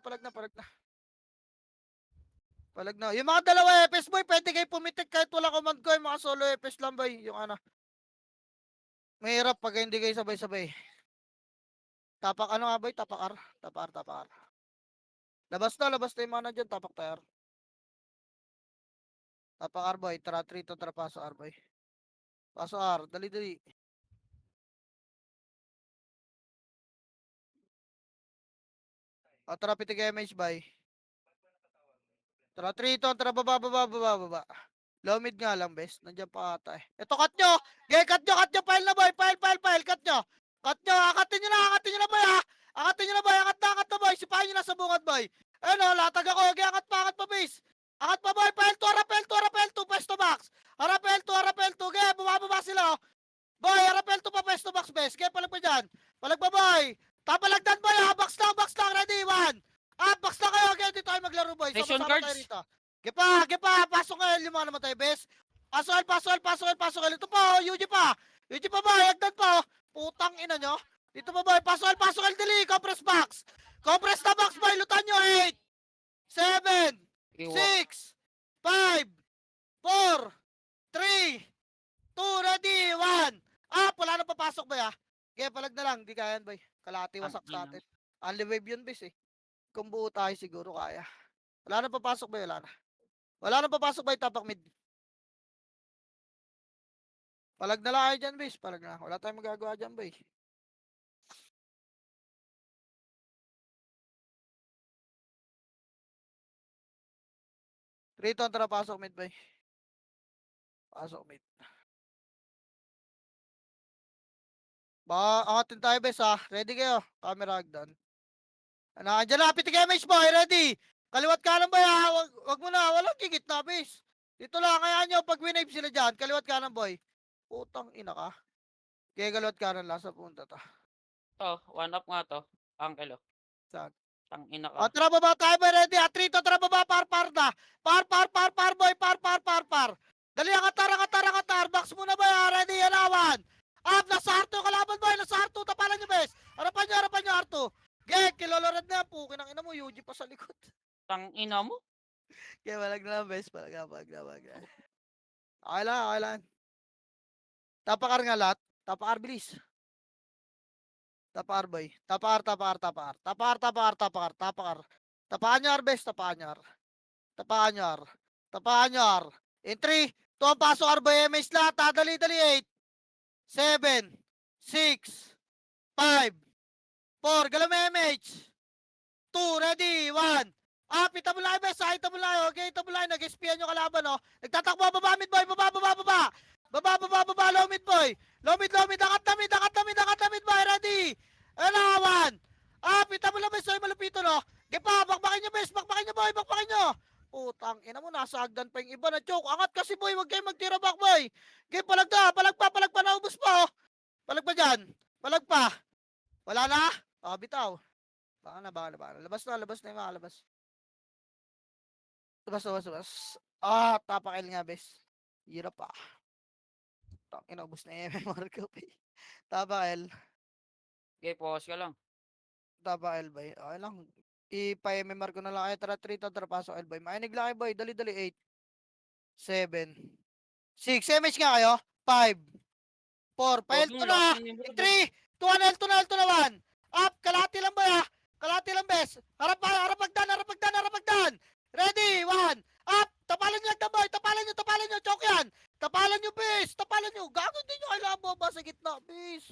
Yung mga dalawa FS, boy, pwede kayo pumitik kahit wala command ko. Yung mga solo FS lang, boy. Yung ano. Mahirap pag hindi kayo sabay-sabay. Tapak ano nga, boy? Tapak R. Labas na yung mga nandyan. Tapak tayo R. Tapak R, boy. Tara, 3 to, tara, paso R, boy. Paso R. Dali. Tara, pitik MH, boy. Tara, 3 to, tara, baba. Low mid nga lang, bes. Nandiyan pa ata, eh. Ito, cut nyo! Okay, cut nyo! File na, boy! File! Cut nyo! Akatin nyo na, boy, ha! Angat na, boy! Sipahin nyo na sa bungad, boy! Ayun, oh, latag ako. Okay, angat pa, bes! Angat pa, boy! File 2, pwesto box! Harap L2, okay, bumababa sila, oh! Boy, harap L2 pa, pwesto box, bes! Okay, palag pa dyan! Palag pa, boy! Tapalagdan, boy, ha! Box lang! Ready, 1! Box lang kayo! Okay, dito tayo maglaro, boy! Session Sama-sama tayo cards. rito. Gepa! Pasok ngayon, lima naman tayo, bes. Pasok L. Ito pa, oh, UG pa, boy. Agdan pa, oh. Putang ina nyo. Dito pa, boy. Pasok L, dali. Compress box, boy. Lutan nyo, 8, 7, Iwa. 6, 5, 4, 3, 2, ready, 1. Wala na papasok, boy, ha. Okay, palag na lang. Di kaya yan, boy. Kalahati wasak sa atin. Only wave yun, bes, eh. Kung buo tayo, siguro kaya. Wala na papasok, boy. Wala na papasok, boy. Tapak mid. Palag na lang kayo dyan, bes. Palag na. Wala tayong magagawa dyan, boy. Rito, tara, pasok mid, boy. Pasok mid. Angatin tayo, bes, ha. Ready kayo? Camera agdan. Nandiyan na, pitik MH, boy. Ready? Kaliwat kanan, boy, ha. Wag mo na. Walang gigit na, bes. Dito lang, kaya nyo, pag winave sila dyan, kaliwat kanan, boy. Putang ina ka. Kaya kaliwat kanan lang sa punta to. To, 1 up nga to. Uncle, oh. Saan? Tang ina O, ka. tara baba tayo, boy, ready. Atrito, tara baba, par na. Par, boy, par. Dali, ang atar. Box muna, boy, ready, yanawan. Up, nasa Arto, kalaban, boy, nasa Arto, tapalan nyo, bes. Harapan nyo, Arto. Gek, kilolorad na, pukin ang ina mo, Yuji pa sa likod. Tang ina mo. Kaya walag na lang, bes, palag na. Okay lang. Tapakar nga lahat. Tapakar, bilis. Tapakar, boy. Tapakar. Tapakar nyo, Arbes. Tapakar nyo, In 3, 2 ang pasok, Arboy, MS lahat, ha. Dali, 8, 7, 6, 5, 4, galaw may MH. 2, ready, 1. Pita mo lang, Arbes, ha. Ita mo lang, okay, ita mo lang. Nag-espian yung kalaban, oh. Nagtatakbo, baba, mid, boy, baba. Low mid, boy. Low mid, angat na mid, boy, ready. Alawan. Pita mo lang, Bes, oy, malupito, no. Gepa, bakbakin nyo, Bes, bakbakin nyo. Putang ina mo, nasa hagdan pa yung iba na joke. Angat kasi, boy, wag kayo magtira back, boy. Game, palag pa, naubos pa, oh. Palag pa dyan. Wala na? Bitaw. Baka na. Labas na yung mga labas. Labas. Tapakil nga, Bes. Hirap pa. Tangina, ubos na yung MMR ko, eh. Tapakil. Okay, pause ka lang. Taba Elbay. Okay lang. I-pa-MMR ko na lang. Ay, tara, 3 tara, pasok Elbay. Mainig lang kayo, boy. Dali, 8, 7, 6. MH nga kayo. 5, 4. Pa Huwag mo, L2 na. lakas ng nimero. In 3, 2, L2 na. 1. Up. Kalahati lang, boy, ha. Kalahati lang, bes. Harapagdan. Ready, 1. Up. Tapalan nyo, boy. Tapalan nyo. Choke yan. Tapalan nyo, bes. Gago, hindi nyo kailangan bomba sa gitna, bes.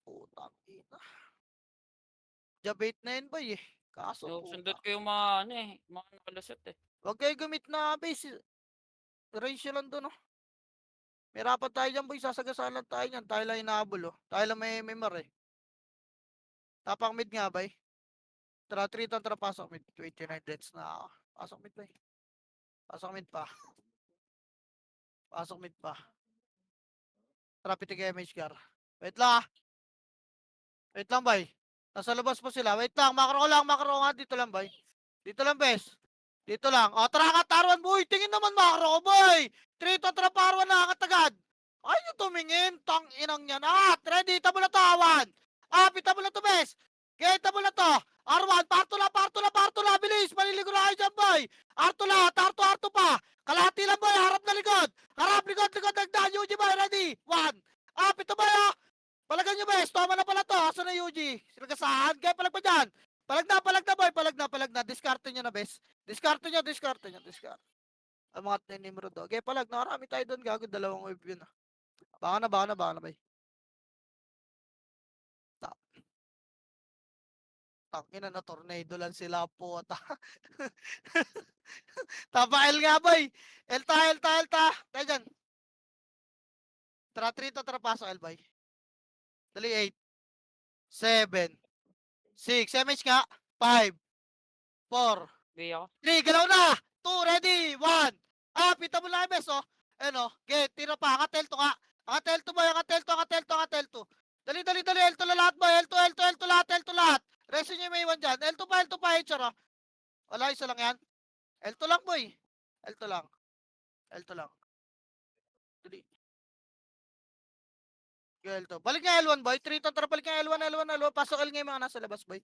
Putang ina. Jabate na yun, boy, eh. Kaso, Sundot puta. ko yung mga ano eh. Mga nakalusot eh. Huwag kayo gumit na base. Range nyo lang doon, oh. May rapat tayo dyan, boy. Sasagasalan tayo dyan. Tayo lang inaabol, oh. Tayo lang may mar, eh. Tapang mid nga, bay. Tara, 3 tara, pasok mid. 29 deaths na ako. Pasok mid, bay. Pasok mid pa. Tara, pitik MH car. Wait lang, bay. Nasa labas pa sila. Wait lang, makro nga. Dito lang, bay. Dito lang, bes. Dito lang. O, tara ka, Tarwan, boy. Tingin naman, makro ko, boy. 3 tara, Parwan na agad. Ay, yung tumingin. Tang inang yan. Ready. Tabo na to, Awan. Pita mo na to, bes. Kita mo na to. R1, partula. Bilis. Maliligo na kayo dyan, boy. Artula, Arto pa. Kalahati lang, boy. Harap na likod. Likod. Nagdaan, Yuji, boy. Ready. 1. Pita mo, ya. Palagan nyo, bes. Tama na pala to. Asa na, Yuji? Sinagasaan. Kaya palag pa dyan. Palag na, boy. Palag na. Diskarte nyo na, bes. Diskarte nyo. Ang mga tinimro do. Okay, palag. Nakarami tayo doon. Gago, 2 wave yun. Baka na, bay. Tangina na, tornado lang sila po. Tapa L nga, boy. Elta. Tayo dyan. Tara, 3 tara, pasok, L, boy. Dali, 8, 7, 6, MH nga. 5, 4, Gay ako. 3, galaw na! 2, ready! 1! Pita mo lang, bes, oh. Get, tira pa. Angat-L2 ka. Angat-L2, boy. Angat-L2. Dali. L2 na lahat, boy. L2 lahat. Resin nyo yung may 1 dyan. L2 pa, HR, oh. Wala, isa lang yan. L2 lang, boy. L2 lang. Dali. L2. Balik nga L1, boy. 3 tara, balik nga L1. Pasok L nga yung mga nasa labas, boy.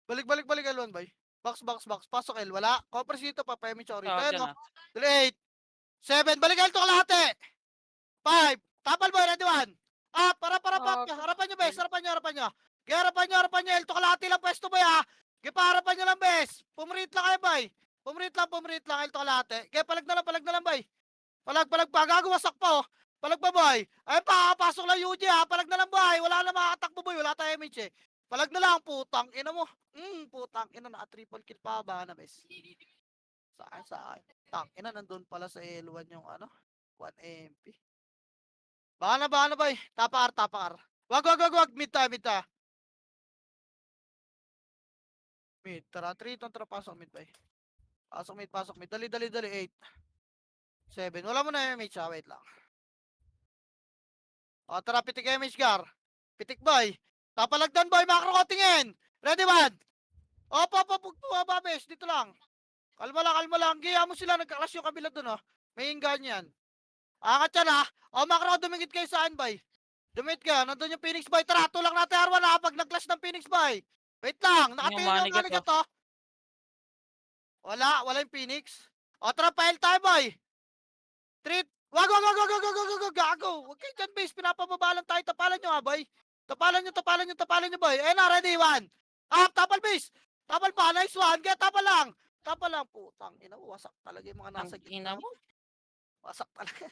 Balik L1, boy. Box. Pasok L. Wala. Coppers dito pa. Pemi Chori. Dyan Ayan, ah. Dali, 8, 7. Balik L2 kalahati. 5. Tapal, boy. Ready, 1. Para. Harapan nyo, bes. Harapan nyo. Harapan nyo. L2 kalahati lang, pwesto, boy, ha. Harapan nyo lang, bes. Pumurit lang kayo, boy. Pumurit lang. L2 kalahati. Palag na lang, boy. Palag pa. Gagawasak pa, oh. Palag pa, boy. Ay, pasok lang, Yuji, ha. Palag na lang, boy. Wala na makakatakbo, boy. Wala tayo MH, eh. Palag na lang, putang ina mo. Putang ina, naka-triple kill pa ba na, bes? Saan? Tang ina, nandun pala sa L1 yung 1 MP. Baka na, boy. Tapakar. Wag. Mid ta. Mid, tara. 3 tara, pasok mid, boy. Pasok mid. Dali, dali, dali. 8. 7. Wala mo na MH ha. Wait lang. O, tara, pitik MH gar. Pitik boy. Tapalagdan boy, macro ko tingin. Ready man. Opo, babes. Dito lang. Kalma lang. Giya mo sila. Nagkaklas yung kabila dun, oh. May inggan yan. Angat yan, ha. O, macro, dumingit kayo saan, boy. Dumingit ka. Nandun yung Phoenix boy. Tara, tulak natin R1, ha. Pag nag-clash ng Phoenix boy. Wait lang. Nakatingin yung manigat, manigat, to. Wala yung Phoenix. O, tara, pile tayo, boy. Treat. Wag. Gago. Huwag kayo dyan, base. Pinapababalan tayo. Tapalan nyo, ha, boy. Tapalan nyo, boy. Eh na, ready, 1. Up, tapal, base. Tapal pa, nice one. Kaya tapal lang. Tapal lang, putang. Ina, wasak talaga yung mga nasa Ang ina gitna. mo. Wasak talaga.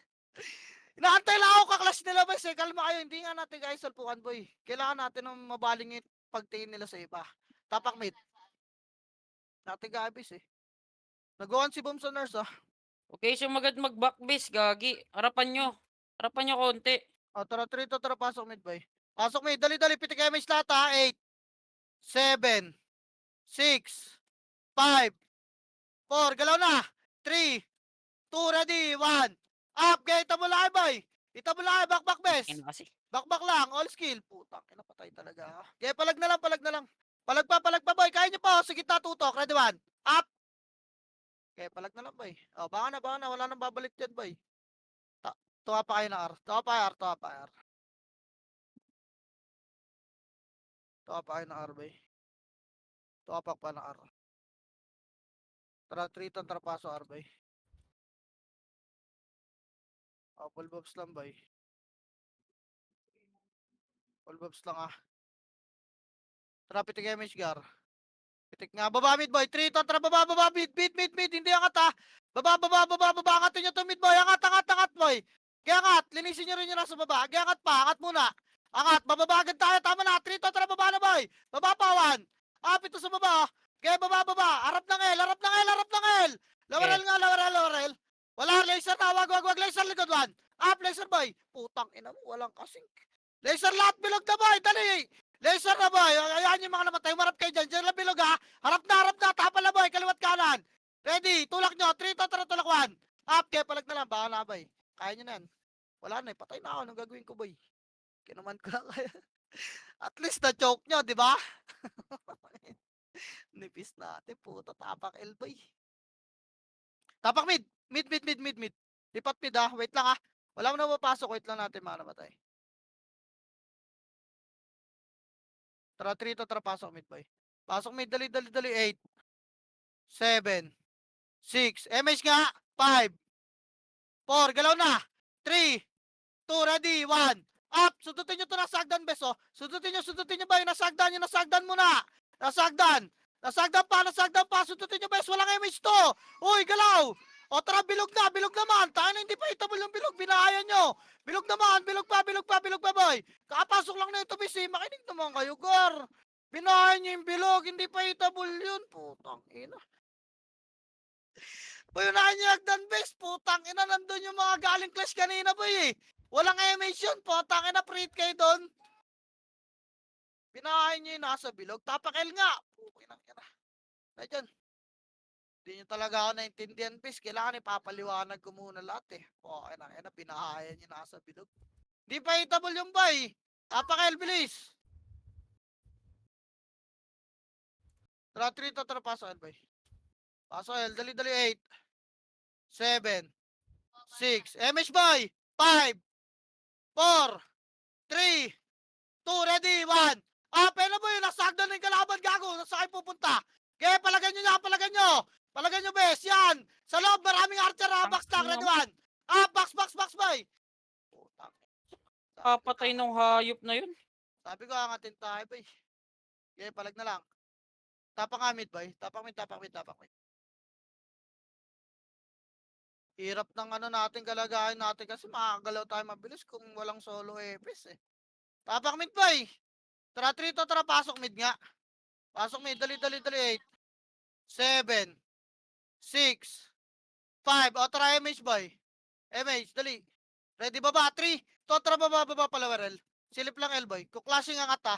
Inaantay lang ako kaklas nila, boys. Eh. Kalma kayo. Hindi nga natin guys, salpukan, boy. Kailangan natin ng mabalingit pagtingin nila sa iba. Tapak mid. Natin gabis, eh. Nagawan si Boom sa nurse, ah. Okay, so magad mag-back base, gagi. Harapan nyo konti. O, tara, tara, pasok mid, boy. Pasok mid, dali, pitik MH lahat, ha. 8, 7, 6, 5, 4, galaw na. 3, 2, ready, 1. Up, kaya ita mo lang, boy. Ita mo lang, back, best. Ina kasi. Back lang, all skill. Putang, kinapatay talaga. Kaya palag na lang. Palag pa, boy. Kaya nyo pa, sige, tutok. Ready, 1. Up. Kaya palag na lang, boy. O, baka na. Wala nang babalik yan, boy. Tuwa pa kayo na R. Tuwa pa R. Tuwa pa kayo na R, boy. Tuwa pa na R. Tara, triton, tara paso R, boy. O, full bobs lang, boy. Full bobs lang, ah. Tara, pitik MH gar. Pitik nga, baba mid, boy. Triton, tara, baba, mid. Hindi angat, ha. Baba, angatin nyo to mid, boy. Angat, boy. Kaya angat, linisin nyo rin yung nasa baba. Kaya angat pa, angat muna. Angat, bababa agad tayo, tama na. Triton, tara, baba na, boy. Baba pa, 1. Up, ito sa baba, oh. Kaya baba. Harap ng L. Lower L. Wala, laser na. Wag. Laser likod, 1. Up, laser, boy. Putang ina mo, walang kasing. Laser lahat, bilog na, boy. Dali. Laser na, boy. Ayan yung mga namatay. Marap kayo dyan. Diyan lang bilog, ha. Harap na. Tapal na, boy. Kaliwat kanan. Ready. Tulak nyo. 3, tara, tulak 1. Up, kaya palag na lang. Baka na, boy. Kaya nyo na yan. Wala na, patay na ako. Anong gagawin ko, boy? Kinuman ko lang kaya. At least na-choke nyo, di ba? Nipis natin, puto. Tapak elbow. Tapak mid. Mid. Lipat mid, ah. Wait lang, ah. Wala mo na mapasok. Wait lang natin, mga namatay. Tara, 3 to. Tara, pasok mid, boy. Pasok mid. Dali. 8, 7, 6. MH nga. 5, 4. Galaw na. 3, 2, ready, 1. Up! Sundutin nyo to nasagdan, bes, oh. Sundutin nyo ba yung nasagdan? Yung nasagdan muna. Nasagdan pa. Sundutin nyo, bes. Walang image to. Uy, galaw. O, tara, bilog naman. Tayo na, hindi pa hitable yung bilog. Binahayan nyo. Bilog naman. Bilog pa, boy. Kakapasok lang na ito, bes, eh. Makinig naman kayo, gar. Binahayan nyo yung bilog. Hindi pa hitable yun. Putang ina. Boy, unahan nyo agdan, bes. Putang ina, nandun yung mga galing clash kanina, boy, eh. Walang animation po, tangin na pre kayo doon. Binahain nyo yung nasa bilog. Tapakel nga. Pukin ang ina. Na dyan. Hindi nyo talaga ako naintindihan, bis. Kailangan ipapaliwanag ko muna lahat, eh. Pukin ang ina. Binahayan yung nasa bilog. Di pa hitable yung bay. Tapakel, bilis. Tara, 3 to, tara, pasok L, bay. Pasok L, dali, 8. 7. 6. MH, bay. 5. 4, 3, 2, ready, 1. Pena mo yun, nasagdan ng kalaban, gago. Nasa kayo pupunta. Kaya palagan nyo. Palagan nyo, bes. Yan. Sa loob, maraming archer, box lang, ready, 1. Box, boy. Putang. Patay nung hayop na yun. Sabi ko, angatin tayo, boy. Kaya palag na lang. Tapak nga mid, boy. Tapak mid. Hirap ng ano natin, kalagayan natin kasi makakagalaw tayo mabilis kung walang solo EPS, eh. Tapak mid, boy. Tara, 3 to, tara, pasok mid nga. Pasok mid, dali, 8. 7. 6. 5. O, tara, MH, boy. MH, dali. Ready, baba, 3. To, tara, baba, palawarel. Silip lang, L, boy. Kuklashing ang ata.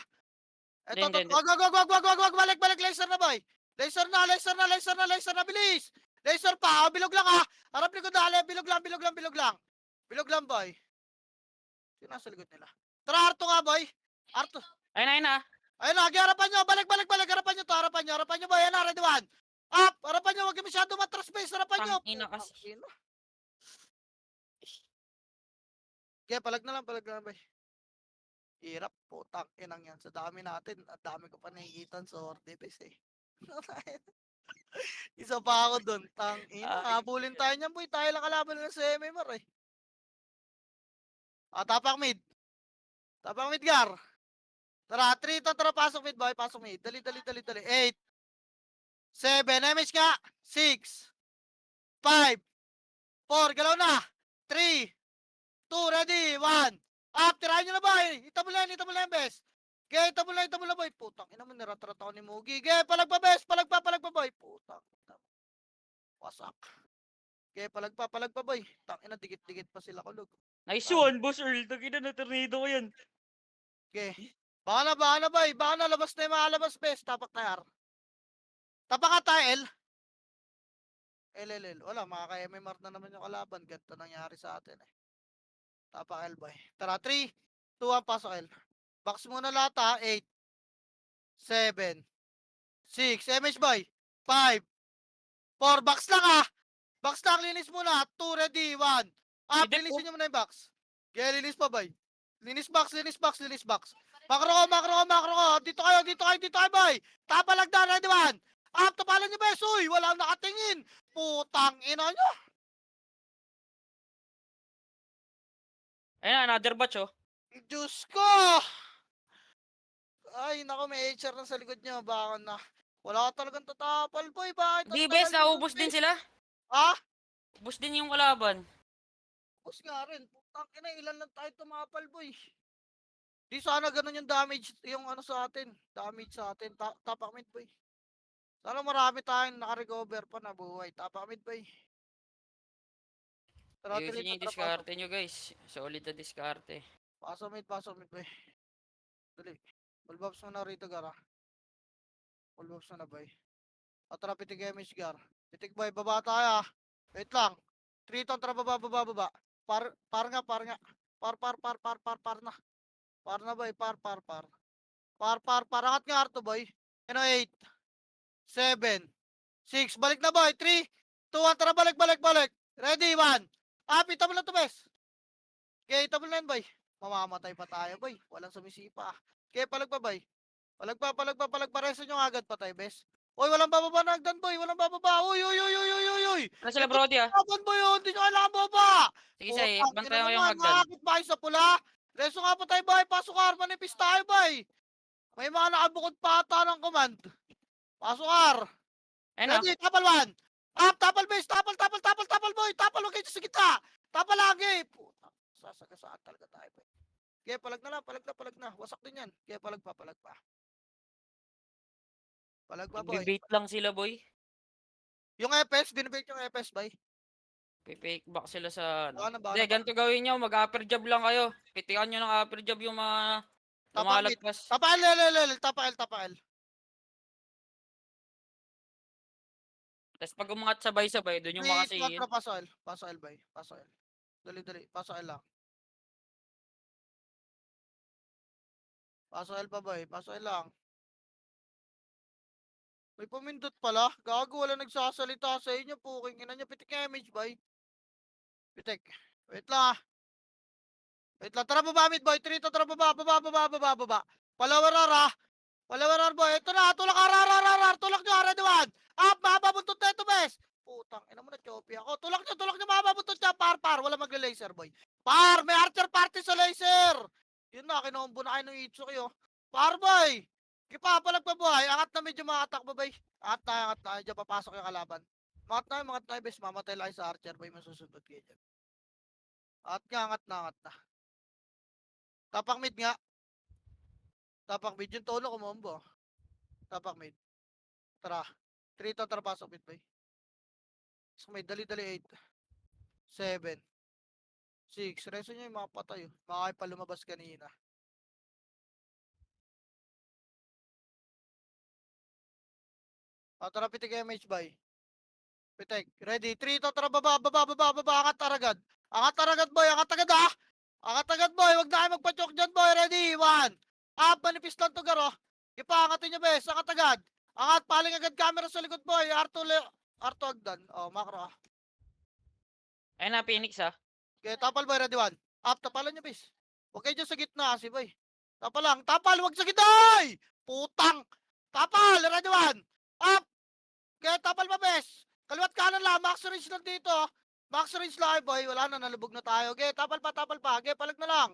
Eto, Hindi. wag, balik, laser na, boy. Laser na, bilis. Laser pa, bilog lang ha. Harap likod dali, bilog lang, bilog lang, bilog lang. Bilog lang, boy. Sino nasa likod nila? Tara, Arto nga, boy. Arto. Ayun na. Ayun na, harapan nyo. Balik, balik, balik. Harapan nyo to, harapan nyo, boy. Ayan na, ready one. Up, harapan nyo. Huwag kayo masyado matras base. Harapan nyo. Tangina kasi. Ina. Okay, palag na lang, boy. Hirap, putang inang yan. Sa dami natin, at dami ko pa nakikita sa Horde base eh. Isa pa ako dun, tang ina. Ay, Habulin tayo niyan, boy. Tayo lang kalaban ng sa MMR eh. Tapak mid. Tapak mid, Gar. Tara, 3 to, tara, pasok mid, boy. Pasok mid. Dali, dali, dali, dali. 8, 7, MH nga. 6, 5, 4, galaw na. 3, 2, ready, 1. Up, tirahin nyo na, boy. Ita mo lang, bes. Gaya, ita mo lang, boy. Putang, ina mo, niratrat ako ni Mugi. Gaya, palagpa, bes. Palagpa, boy. Putang, ina mo. Wasak. Gaya, palagpa, boy. Tang, ina, dikit-dikit pa sila kulog. nice one, Boss Earl. Tangina na tornado ko yan. Okay. Baka na, boy. Baka na, labas na yung mga labas, bes. Tapak na, yar. Tapak ka tayo, L. L. Wala, makaka-MMR na naman yung kalaban. Ganito nangyari sa atin eh. Tapak L, boy. Tara, 3, 2, 1, pasok L. Box muna lahat ha. 8, 7, 6, MH boy. 5, 4, box lang ha. Box lang, linis muna. 2, ready, 1. Up, Hindi po. linisin nyo muna yung box. Okay, linis pa, boy. Linis box. Makro ko. Dito kayo, boy. Tapalag na, ready, 1. Up, tapalan nyo, bes. Uy, walang nakatingin. Putang ina nyo. Ayun na, another batch oh. Diyos ko. Ay, nako, may HR na sa likod nyo. Baka na. Wala ka talagang tatapal, boy. Bakit? Di, Ang bes, tagal nyo, naubos din bes? sila. Ha? Ubos din yung kalaban. Tapos nga rin, putang ina, ilan lang tayo tumapal, boy. Di sana ganun yung damage, yung ano sa atin. Damage sa atin. Tapak mid, boy. Sana marami tayong nakarecover pa na buhay. Tapak mid, boy. Tara, Ayusin nyo yung diskarte nyo, guys. Solid na diskarte. pasok mid, boy. Dali. Full buffs mo na rito, Gara. Full buffs mo na, boy. Tara, pitig damage, Gar. Pitig, boy. Baba tayo, ah. Wait lang. 3 ton, tara, baba. Par nga. Par na. Par na, boy. Angat nga, Arto, boy. 8, 7, 6. Balik na, boy. 3, 2, 1. Tara, balik. Ready, 1. Ita mo lang to, bes. Okay, ita mo lang, boy. Mamamatay pa tayo, boy. Walang sumisipa. Okay, palag pa, boy. Palag pa. Reso nyo agad pa tayo, bes. Uy, walang bababa na agdan, boy. Walang bababa. Uy. Ano sila, Ito Brody ah? laban, boy. Oh. Hindi nyo kailangan bababa. Sige, say, Putang, ina bantayan ko yung naman. hagdan. Nakakit ba kayo sa pula? Reso nga pa tayo, boy. Pasok ka, manipis tayo, boy. May mga nakabukod pa ata ng command. Pasok ka. Ayun na. Ready, tapal 1. Up, tapal base, tapal boy. Tapal, huwag kayo sa gitna. Tapal lagi. Puta, sasagasaan talaga tayo, boy. Kaya palag na. Wasak din yan. Kaya palag pa. Palag pa, boy. Nagbe-bait lang sila, boy. Yung FS, binibake yung FS, boy. Fake back sila sa ano. Baka Hindi, na. ganito gawin nyo. Mag-upper job lang kayo. Pitikan nyo ng upper job yung mga Tapal mid. lumalagpas. Tapal, tapal. Tapos pag umangat sabay-sabay, doon yung 3, 2, makasihin. pasoil, boy. Pasoil. Dali. Pasoil lang. Pasoil pa, boy. Pasoil lang. May pumindot pala. Gago, wala nagsasalita sa inyo. Puking ina nyo. Pitik image, boy. Pitik. Wait lang, ah. Tara, baba, mid, boy. 3 to, tara, baba. Palawarar, boy. Ito na, tulak, arar. Tulak nyo, ready, 1. Up, mababuntot na ito, bes. Putang, ina mo na, choppy ako. Tulak nyo, mababuntot niya. Par. Wala magle-laser, boy. Par, may archer party sa laser. Yun na, kinombo na kayo ng Itsuki, oh. Par, boy. Kipapalag pa, boy. Angat na medyo makatak, boy. Angat na. Diyan papasok yung kalaban. Mangat na, bes. Mamatay lang sa archer, boy. Masusunod kayo dyan. Angat na. Tapak mid nga. Tapak mid. Yung tono kumombo. Tapak mid. Tara. 3 to, tara, pasok mid, boy. So, may dali 8. 7. 6. Reso nyo yung mga patay. Makakay pa lumabas kanina. Tara, pitik MH, boy. Pitek. Ready? 3, to, tara, baba, baba, baba, baba, angat agad. Angat agad, boy, angat agad, ha? Angat agad, boy, wag na kayo magpa-choke dyan, boy. Ready? 1. Up, manipis lang to, garo. Ipa, angatin nyo, bes, angat agad. Angat, paling agad camera sa likod, boy. R2 agdan. Oh, makro. Ayun na, Phoenix ah. Okay, tapal, boy, ready? 1. Up, tapalan nyo, bes. Huwag kayo dyan sa gitna, kasi, boy. Tapal lang, tapal, wag sa gitna, oy! Putang! Tapal, ready? 1. Up! Okay, tapal pa, bes. Kaliwat kanan lang, max range lang dito. Max range lang, boy. Wala na, nalubog na tayo. Okay, tapal pa, tapal pa. Okay, palag na lang.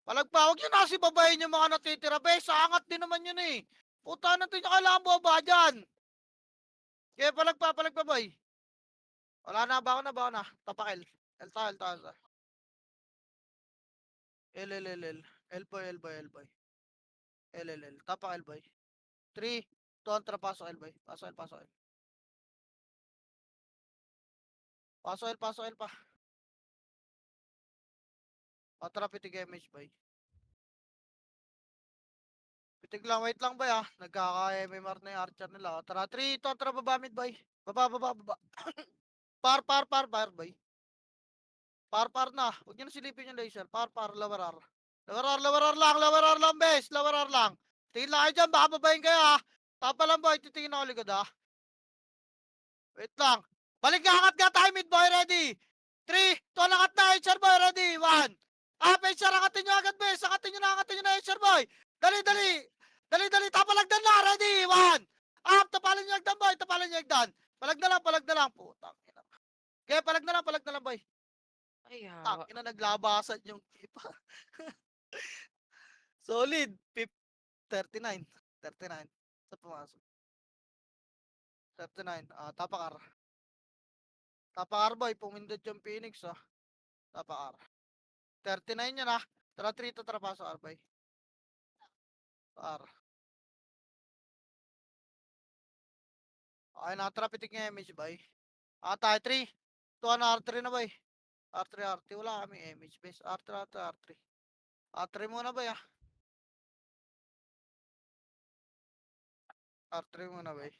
Palag pa. Huwag yun nasi babayin yung mga natitira, bes. Angat din naman yun eh. Puta, natin yung kailangan baba dyan. Okay, palag pa, boy. Wala na, bako na, bako na. Tapakil. Elta, elta, elta. L. Elboy, elboy, elboy. L. Tapak, elboy. 3, 2, pasok, elboy. Pasok, pasok. Pasok, pasok, pa. O, tara, pitig image, boy. Pitig lang, wait lang, boy, ah. Nagkaka-MMR na yung archer nila. O, tara, 3, 2, tara, baba, mid, boy. Baba, baba, baba. Par, boy. Par na. Huwag nyo na silipin yung laser. Par, lower R. Lower R lang, bes. Lower R lang. Tingin lang kayo dyan, baka babayin kayo, ha. Tapa lang, boy. Titingin ako likod, ha. Wait lang. Balik ka, angat ka tayo, mid, boy. Ready? 3, 2, angat na, HR, boy. Ready? 1. Up, HR, angatin nyo agad, bes. Angatin nyo na, HR, boy. Dali. Dali, tapalagdan na. Ready? 1. Up, tapalan nyo agdan, boy. Tapalan nyo agdan. Palag na lang. Putang ina. Okay, palag na lang, boy. Ay, Tang hawa. ina, naglabasan yung ipa. Solid. 39. 39. Sa pumasok. 39. Tapakar. Tapakar, boy. Pumindot yung Phoenix, ah. Tapakar. 39 yan, ah. Tara, 3 to, tara, pasok, boy. R. Okay, nakatrapitik nga image, boy. Tayo, 3. 2, R3 na, boy. R3. Wala kami image, base. R3. R3 muna, boy, ah. R3 muna, boy.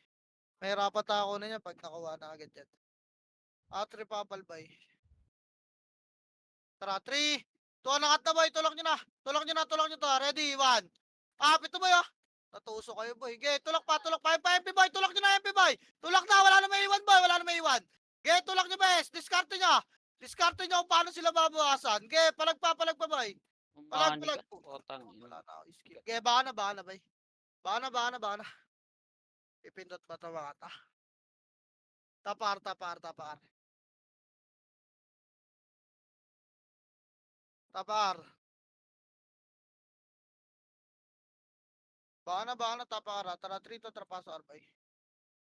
May rapat ako na niya pag nakuha na agad yan. R3 papal, boy. Tara, 3. 2, angat na, boy. Tulak nyo na to. Ready? 1. Ito, boy, ah. Natuso kayo, boy. Okay, tulak pa. MP, boy. Tulak nyo na, MP, boy. Tulak na. Wala na may iwan, boy. Okay, tulak nyo, bes. Diskarte nyo kung paano sila babawasan. Okay, palag pa, boy. Umani Palag. ka. Putang ina. Wala na ako skill. Okay, baka na, boy. Baka na. Ipindot ba ito, mga ta? Tapar. Baka na, tapar. Tara, 3 to, tara, paso R, boy.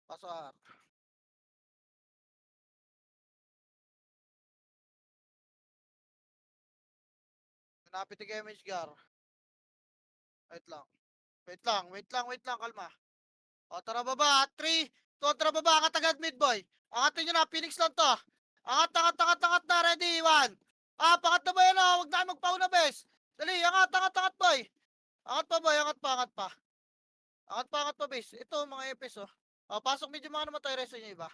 Paso R. Napitig image, gar. Wait lang, kalma. O, tara baba, 3, 2, tara baba, angat agad mid, boy. Angatin nyo na, Phoenix lang to. Angat na, ready, 1. Pangat na ba yan, oh? Huwag na kayo magpauna, bes. Dali, angat, boy. Angat pa, boy, angat pa. Angat pa, bes. Ito, mga EPS, oh. Pasok medyo mga namatay, reso nyo, iba.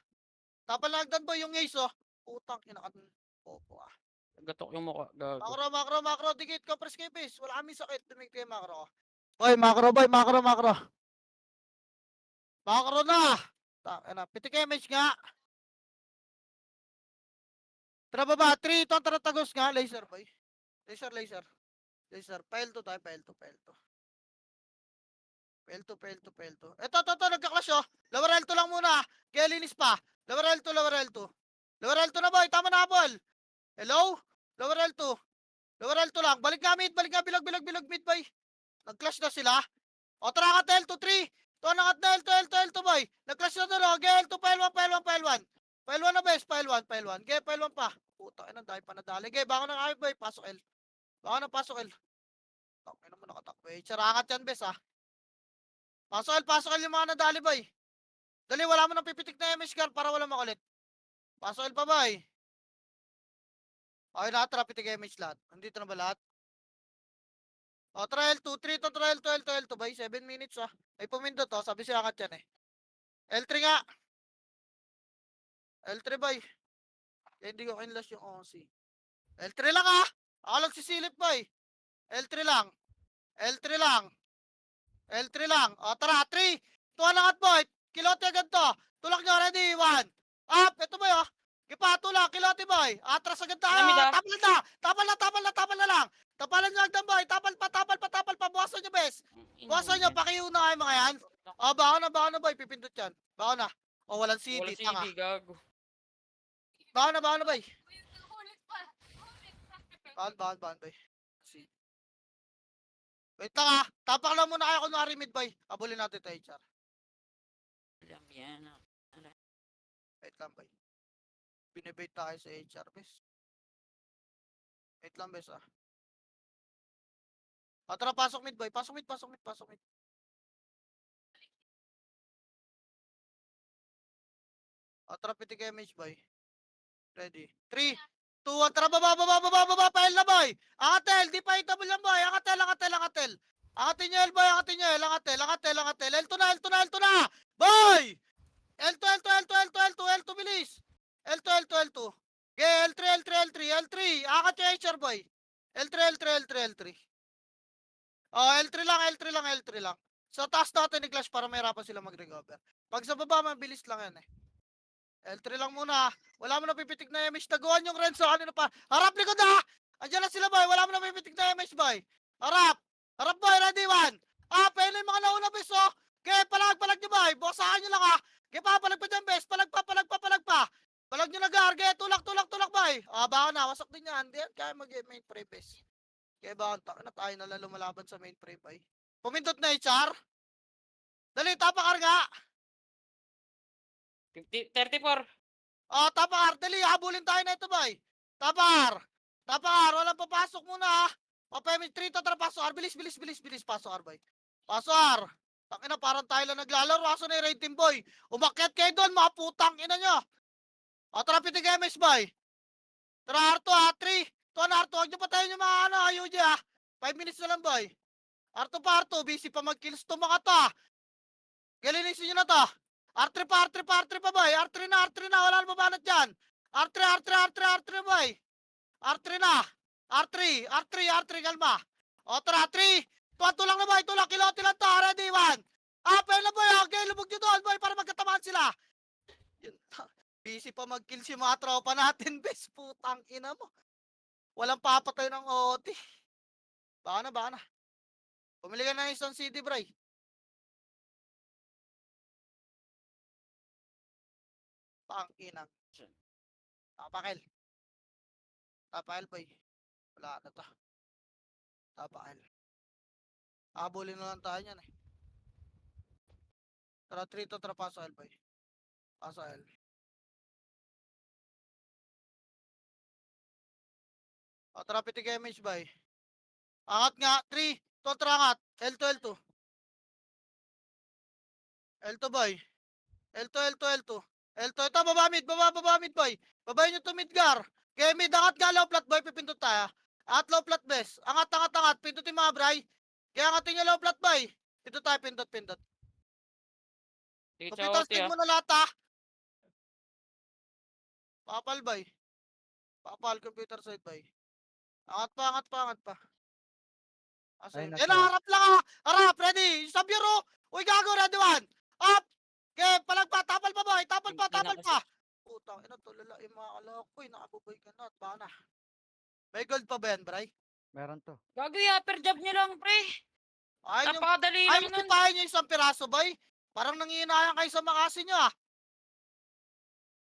Tapalagdan, boy, yung ace, oh. Putang, inakat. Opo, ah. Gatok yung mukha. Gago. Makro, dikit, compress kayo, bes. Wala kami sakit, tumig kayo, makro. Boy, makro. Makro na! Pitik image nga. Tara baba, 3, itong taratagos nga, laser, boy. Laser. Pile to tayo, pile to. Ito, nagka-clash, oh. Lower L2 lang muna. Kaya linis pa. Lower L2. Lower L2 na, boy. Tama na, ball. Hello? Lower L2 lang. Balik nga, bilog, mid, boy. Nag-clash na sila. O, tara, angat na L2, 3. Ito, angat na L2, boy. Nag-clash na doon, oh. Okay, L2, pile 1. Pile 1 na, bes. Pile 1. Okay, pile 1 pa. Puta, inang dahil pa nadali. Okay, baka na kami, boy. Pasok L. Takay naman nakatakbo. Charangat yan, bes, ah. Pasok L yung mga nadali, boy. Dali, wala mo nang pipitik na MH car para wala makulit. Pasok L pa, boy. Okay, lahat, pitik MH lahat. Nandito na ba lahat? O, trial 2, 3 to, trial 2, L2, boy. 7 minutes, ah. Ay, pumindot, oh. Sabi siya angat yan, eh. L3 nga. L3 boy. Hindi ko kinlash yung OC. L3 lang ah! Ako lang sisilip boy. L3 lang. L3 lang. L3 lang. O tara, 3. Tuwa lang at boy. Kilote agad to. Tulak nyo, ready? 1. Up! Ito boy oh. Kipa, tulak. Kilote boy. Atras agad tayo. Lamig, ah. Tapal na. Tapal na, tapal na, tapal na lang. Tapalan nyo agad boy. Tapal pa, tapal pa, tapal pa. Buwasan nyo, bes. Buwasan nyo. Pakiuna kayo mga yan. O, bako na boy. Pipindot yan. Bako na. O, walang CD. Wala Tanga. CD, gago. Bako na boy. Bahan boy. CD. Wait lang ah. Tapak lang muna kayo kunwari mid boy. Abulin natin tayo, HR. Alam yan. Wait lang boy. Binibait tayo sa HR, bes. Wait lang, bes ah. Tara, pasok mid boy. Pasok mid. Tara, pitik image boy. Ready. 3, 2, 1. Tara, baba. Pael na boy. Angatel. Di pa hitable yan boy. Angatel. Angatin nyo, boy. Angatin nyo. Angatel. L2 na. Boy! L2, bilis. L2. Okay, L3. Angat yung HR boy. L3. Oh, L3 lang. Sa taas natin ni Clash para mahirapan sila mag-recover. Pag sa baba, mabilis lang yan eh. L3 lang muna. Wala mo na pipitik na image. Taguan yung Renzo. Kanino pa? Harap likod ha! Andiyan na sila boy. Wala mo na pipitik na image boy. Harap boy. Ready 1. Pwede yung mga nauna bes oh. Okay, palag nyo boy. Bukasahan nyo lang ha. Okay pa, palag pa dyan bes. Palag pa. Palag nyo na gar. Okay, tulak boy. Baka na. Wasak din yan. Hindi yan. Kaya mag-main pre bes. Okay, baka na tayo na lang lumalaban sa main pre boy. Pumindot na HR. Dali, tapakar nga. 34. Tapar, dali, habulin tayo na ito, boy. Tapar, walang papasok muna, ha. Papayamit, 3 to, tara, pasok, bilis, pasok, boy. Pasok, tangina, parang tayo lang naglalaro, aso na yung raid team, boy. Umakyat kayo doon, mga putang ina nyo. Tara, pitig MS, boy. Tara, Arto, ha, 3, 2, Arto, huwag nyo patayin yung mga, UG, ha. 5 minutes na lang, boy. Arto, busy pa mag-kills to, mga to, ha. Galinisin nyo na to. R3 pa, boy. R3 na. Wala na mabanat dyan. R3, boy. R3 na. R3, kalma. Tara, 3. Tulang na, boy. Kilote lang to. Ready, 1. Apel na, boy. Okay, lubog nyo doon, boy, para magkatamaan sila. Yun, busy pa mag-kill si mga tropa natin, bes. Putang ina mo. Walang papatay ng OT. Baka na. Pumili ka na isang CD, bray. Pangkinang. Tapakil, boy. Wala na to. Tapakil. Habulin na lang tayo yan eh. Tara, 3 to, tara, paso L, boy. Paso L. Tara, pitig image, boy. Angat nga, 3, 2, tara, angat. L2. L2, boy. L2. Ito, baba mid, boy. Babayin nyo to midgar. Kaya mid, angat nga low flat, boy. Pipindot tayo. Angat low flat, bes. Angat. Pindutin mga bray. Kaya angatin nyo low flat, boy. Pindot tayo, pindot. Sige, Computer OT, sting ah. mo na lahat, ha. Papal, boy. Computer side, boy. Angat pa. Ay, Yan na, harap lang, ha. Harap, ready. Sa bureau. Uy, gago, ready 1. Up. Okay, palag pa, tapal pa, boy. Tapal pa. Putang ina to, lala yung mga kalak ko, nakabuboy ka na at baka na. May gold pa ba yan, bray? Meron to. Gago, upper job nyo lang, pre. Ayun yung, Napakadali lang ayun nun. sipahin nyo yung isang piraso, boy. Parang nangihinayang kayo sa makasi nyo, ah.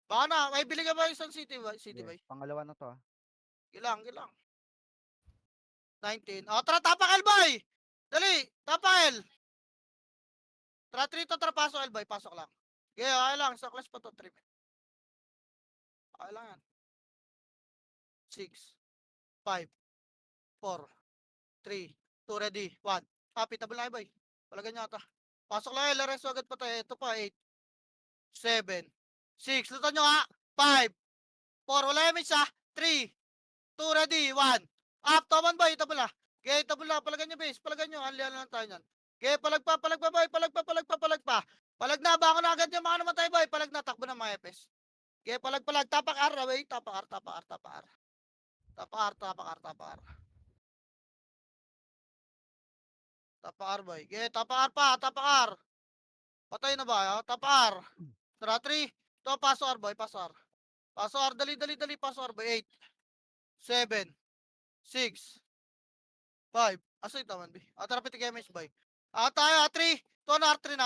Baka na, may bili ka ba yung isang city, boy? Sige, pangalawa na to ah. Gilang. 19. Tara, tapakal, boy! Dali, tapakal! Tara, 3 to, tara, pasok, boy. Pasok lang. Okay, okay lang. Sa class pa to, 3 minutes. Okay lang yan. 6, 5, 4, 3, 2, ready, 1. Pitable na, boy. Palagan niya ata. Pasok lang, LRS agad pa tayo. Ito pa, 8, 7, 6. Lutan nyo nga. 5, 4, wala yung miss, ha. 3, 2, ready, 1. Taman, boy. Itable na. Okay, itable na. Palagan nyo, base. Palagan nyo. Anlihan lang tayo nyan. Okay, palag pa, boy. Palag pa. Palag na, baka na agad yung mga namatay, boy. Palag na, takbo na mga EPS. Okay, palag. Tapak R, away. Tapak R. Tapak R. Tapak R, boy. Okay, tapak R pa. Tapak R. Patay na ba? Tapak R. Tara, 3. Ito, paso R, boy. Paso R. Paso R. Dali. Paso R, boy. 8. 7. 6. 5. Asa ito man, bi? Tara, pitik MH, boy. Tayo, 3. Ito na, R3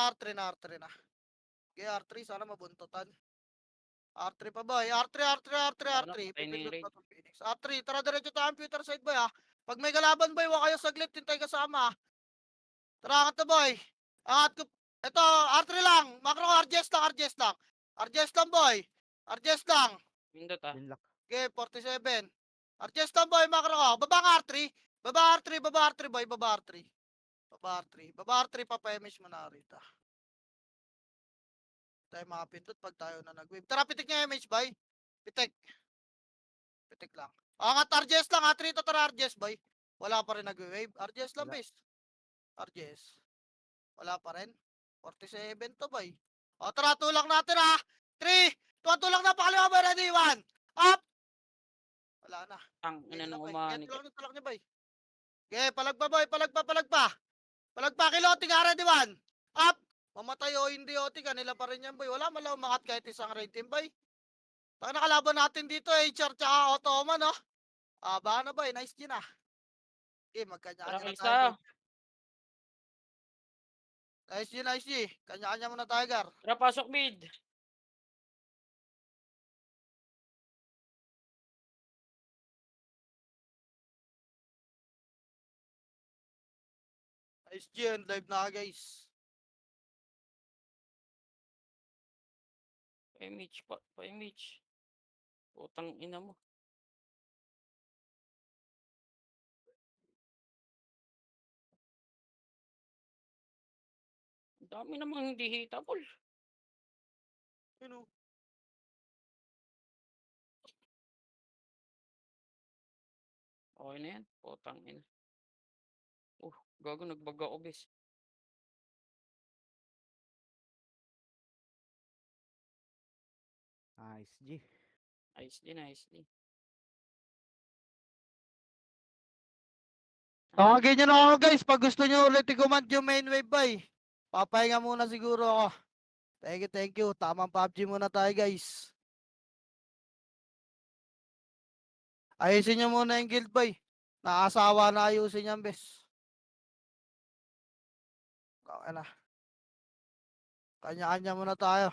na. Okay, R3. Sana mabuntutan. R3 pa, boy. Wala na, R3. patay na yung Pipindot raid. pa itong Phoenix. R3. Tara, diretso tayo computer side, boy, ha. Pag may kalaban, boy, huwag kayo saglit. Hintay kasama, ha. Tara, angat na, boy. Angat ko. Ito, R3 lang. Macro ko, RGS lang. RGS lang, boy. RGS lang. Pindot ah. Binlock. Okay, 47. RGS lang, boy. Macro ko. Baba ka, R3. Baba R3, boy. Baba R3 pa pa-image mo na rito. Tayo makapindot pag tayo na nag-wave. Tara, pitik niya image, boy. Pitik lang. Angat RGS lang, ha. 3 to, tara, RGS, boy. Wala pa rin nag-wave. RGS lang, Wala. bis. RGS. Wala pa rin. 47 to, boy. Tara, tulak natin, ha. 3, 2, tulak na, pakaliwa, boy. Ready, 1. Up! Wala na. Ang ina nung boy. umanik. Tulak niya, boy. Okay, palag pa, boy. Palag pa, kiloti ka, ready, 1. Up! Mamatay o hindi, oti. Kanila pa rin yan, boy. Wala man lang umangat kahit isang raid team, boy. Taka nakalaban natin dito, HR tsaka Ottoman, no? Baka na, boy. Nice din, ah. Okay, Tara, magkanya-kanya na kilis tayo, boy. tayo. Nice G. Kanya-kanya muna, Tiger. Tara, pasok mid. Nice G, and live na, guys. Pa-image. Putang ina mo. Ang dami namang hindi hitable. Yun, oh. Okay na yan. Putang ina. Gago, nagbaga ako, bes. Nice G. Nice din. Tawagin nyo na ako, guys. Pag gusto nyo ulit i-command yung main wave, boy. Papahinga muna siguro ako. Thank you. Tamang PUBG muna tayo, guys. Ayusin nyo muna yung guild, boy. Nakasawa na ayusin yan, bes. Okay na. Kanya-kanya muna tayo.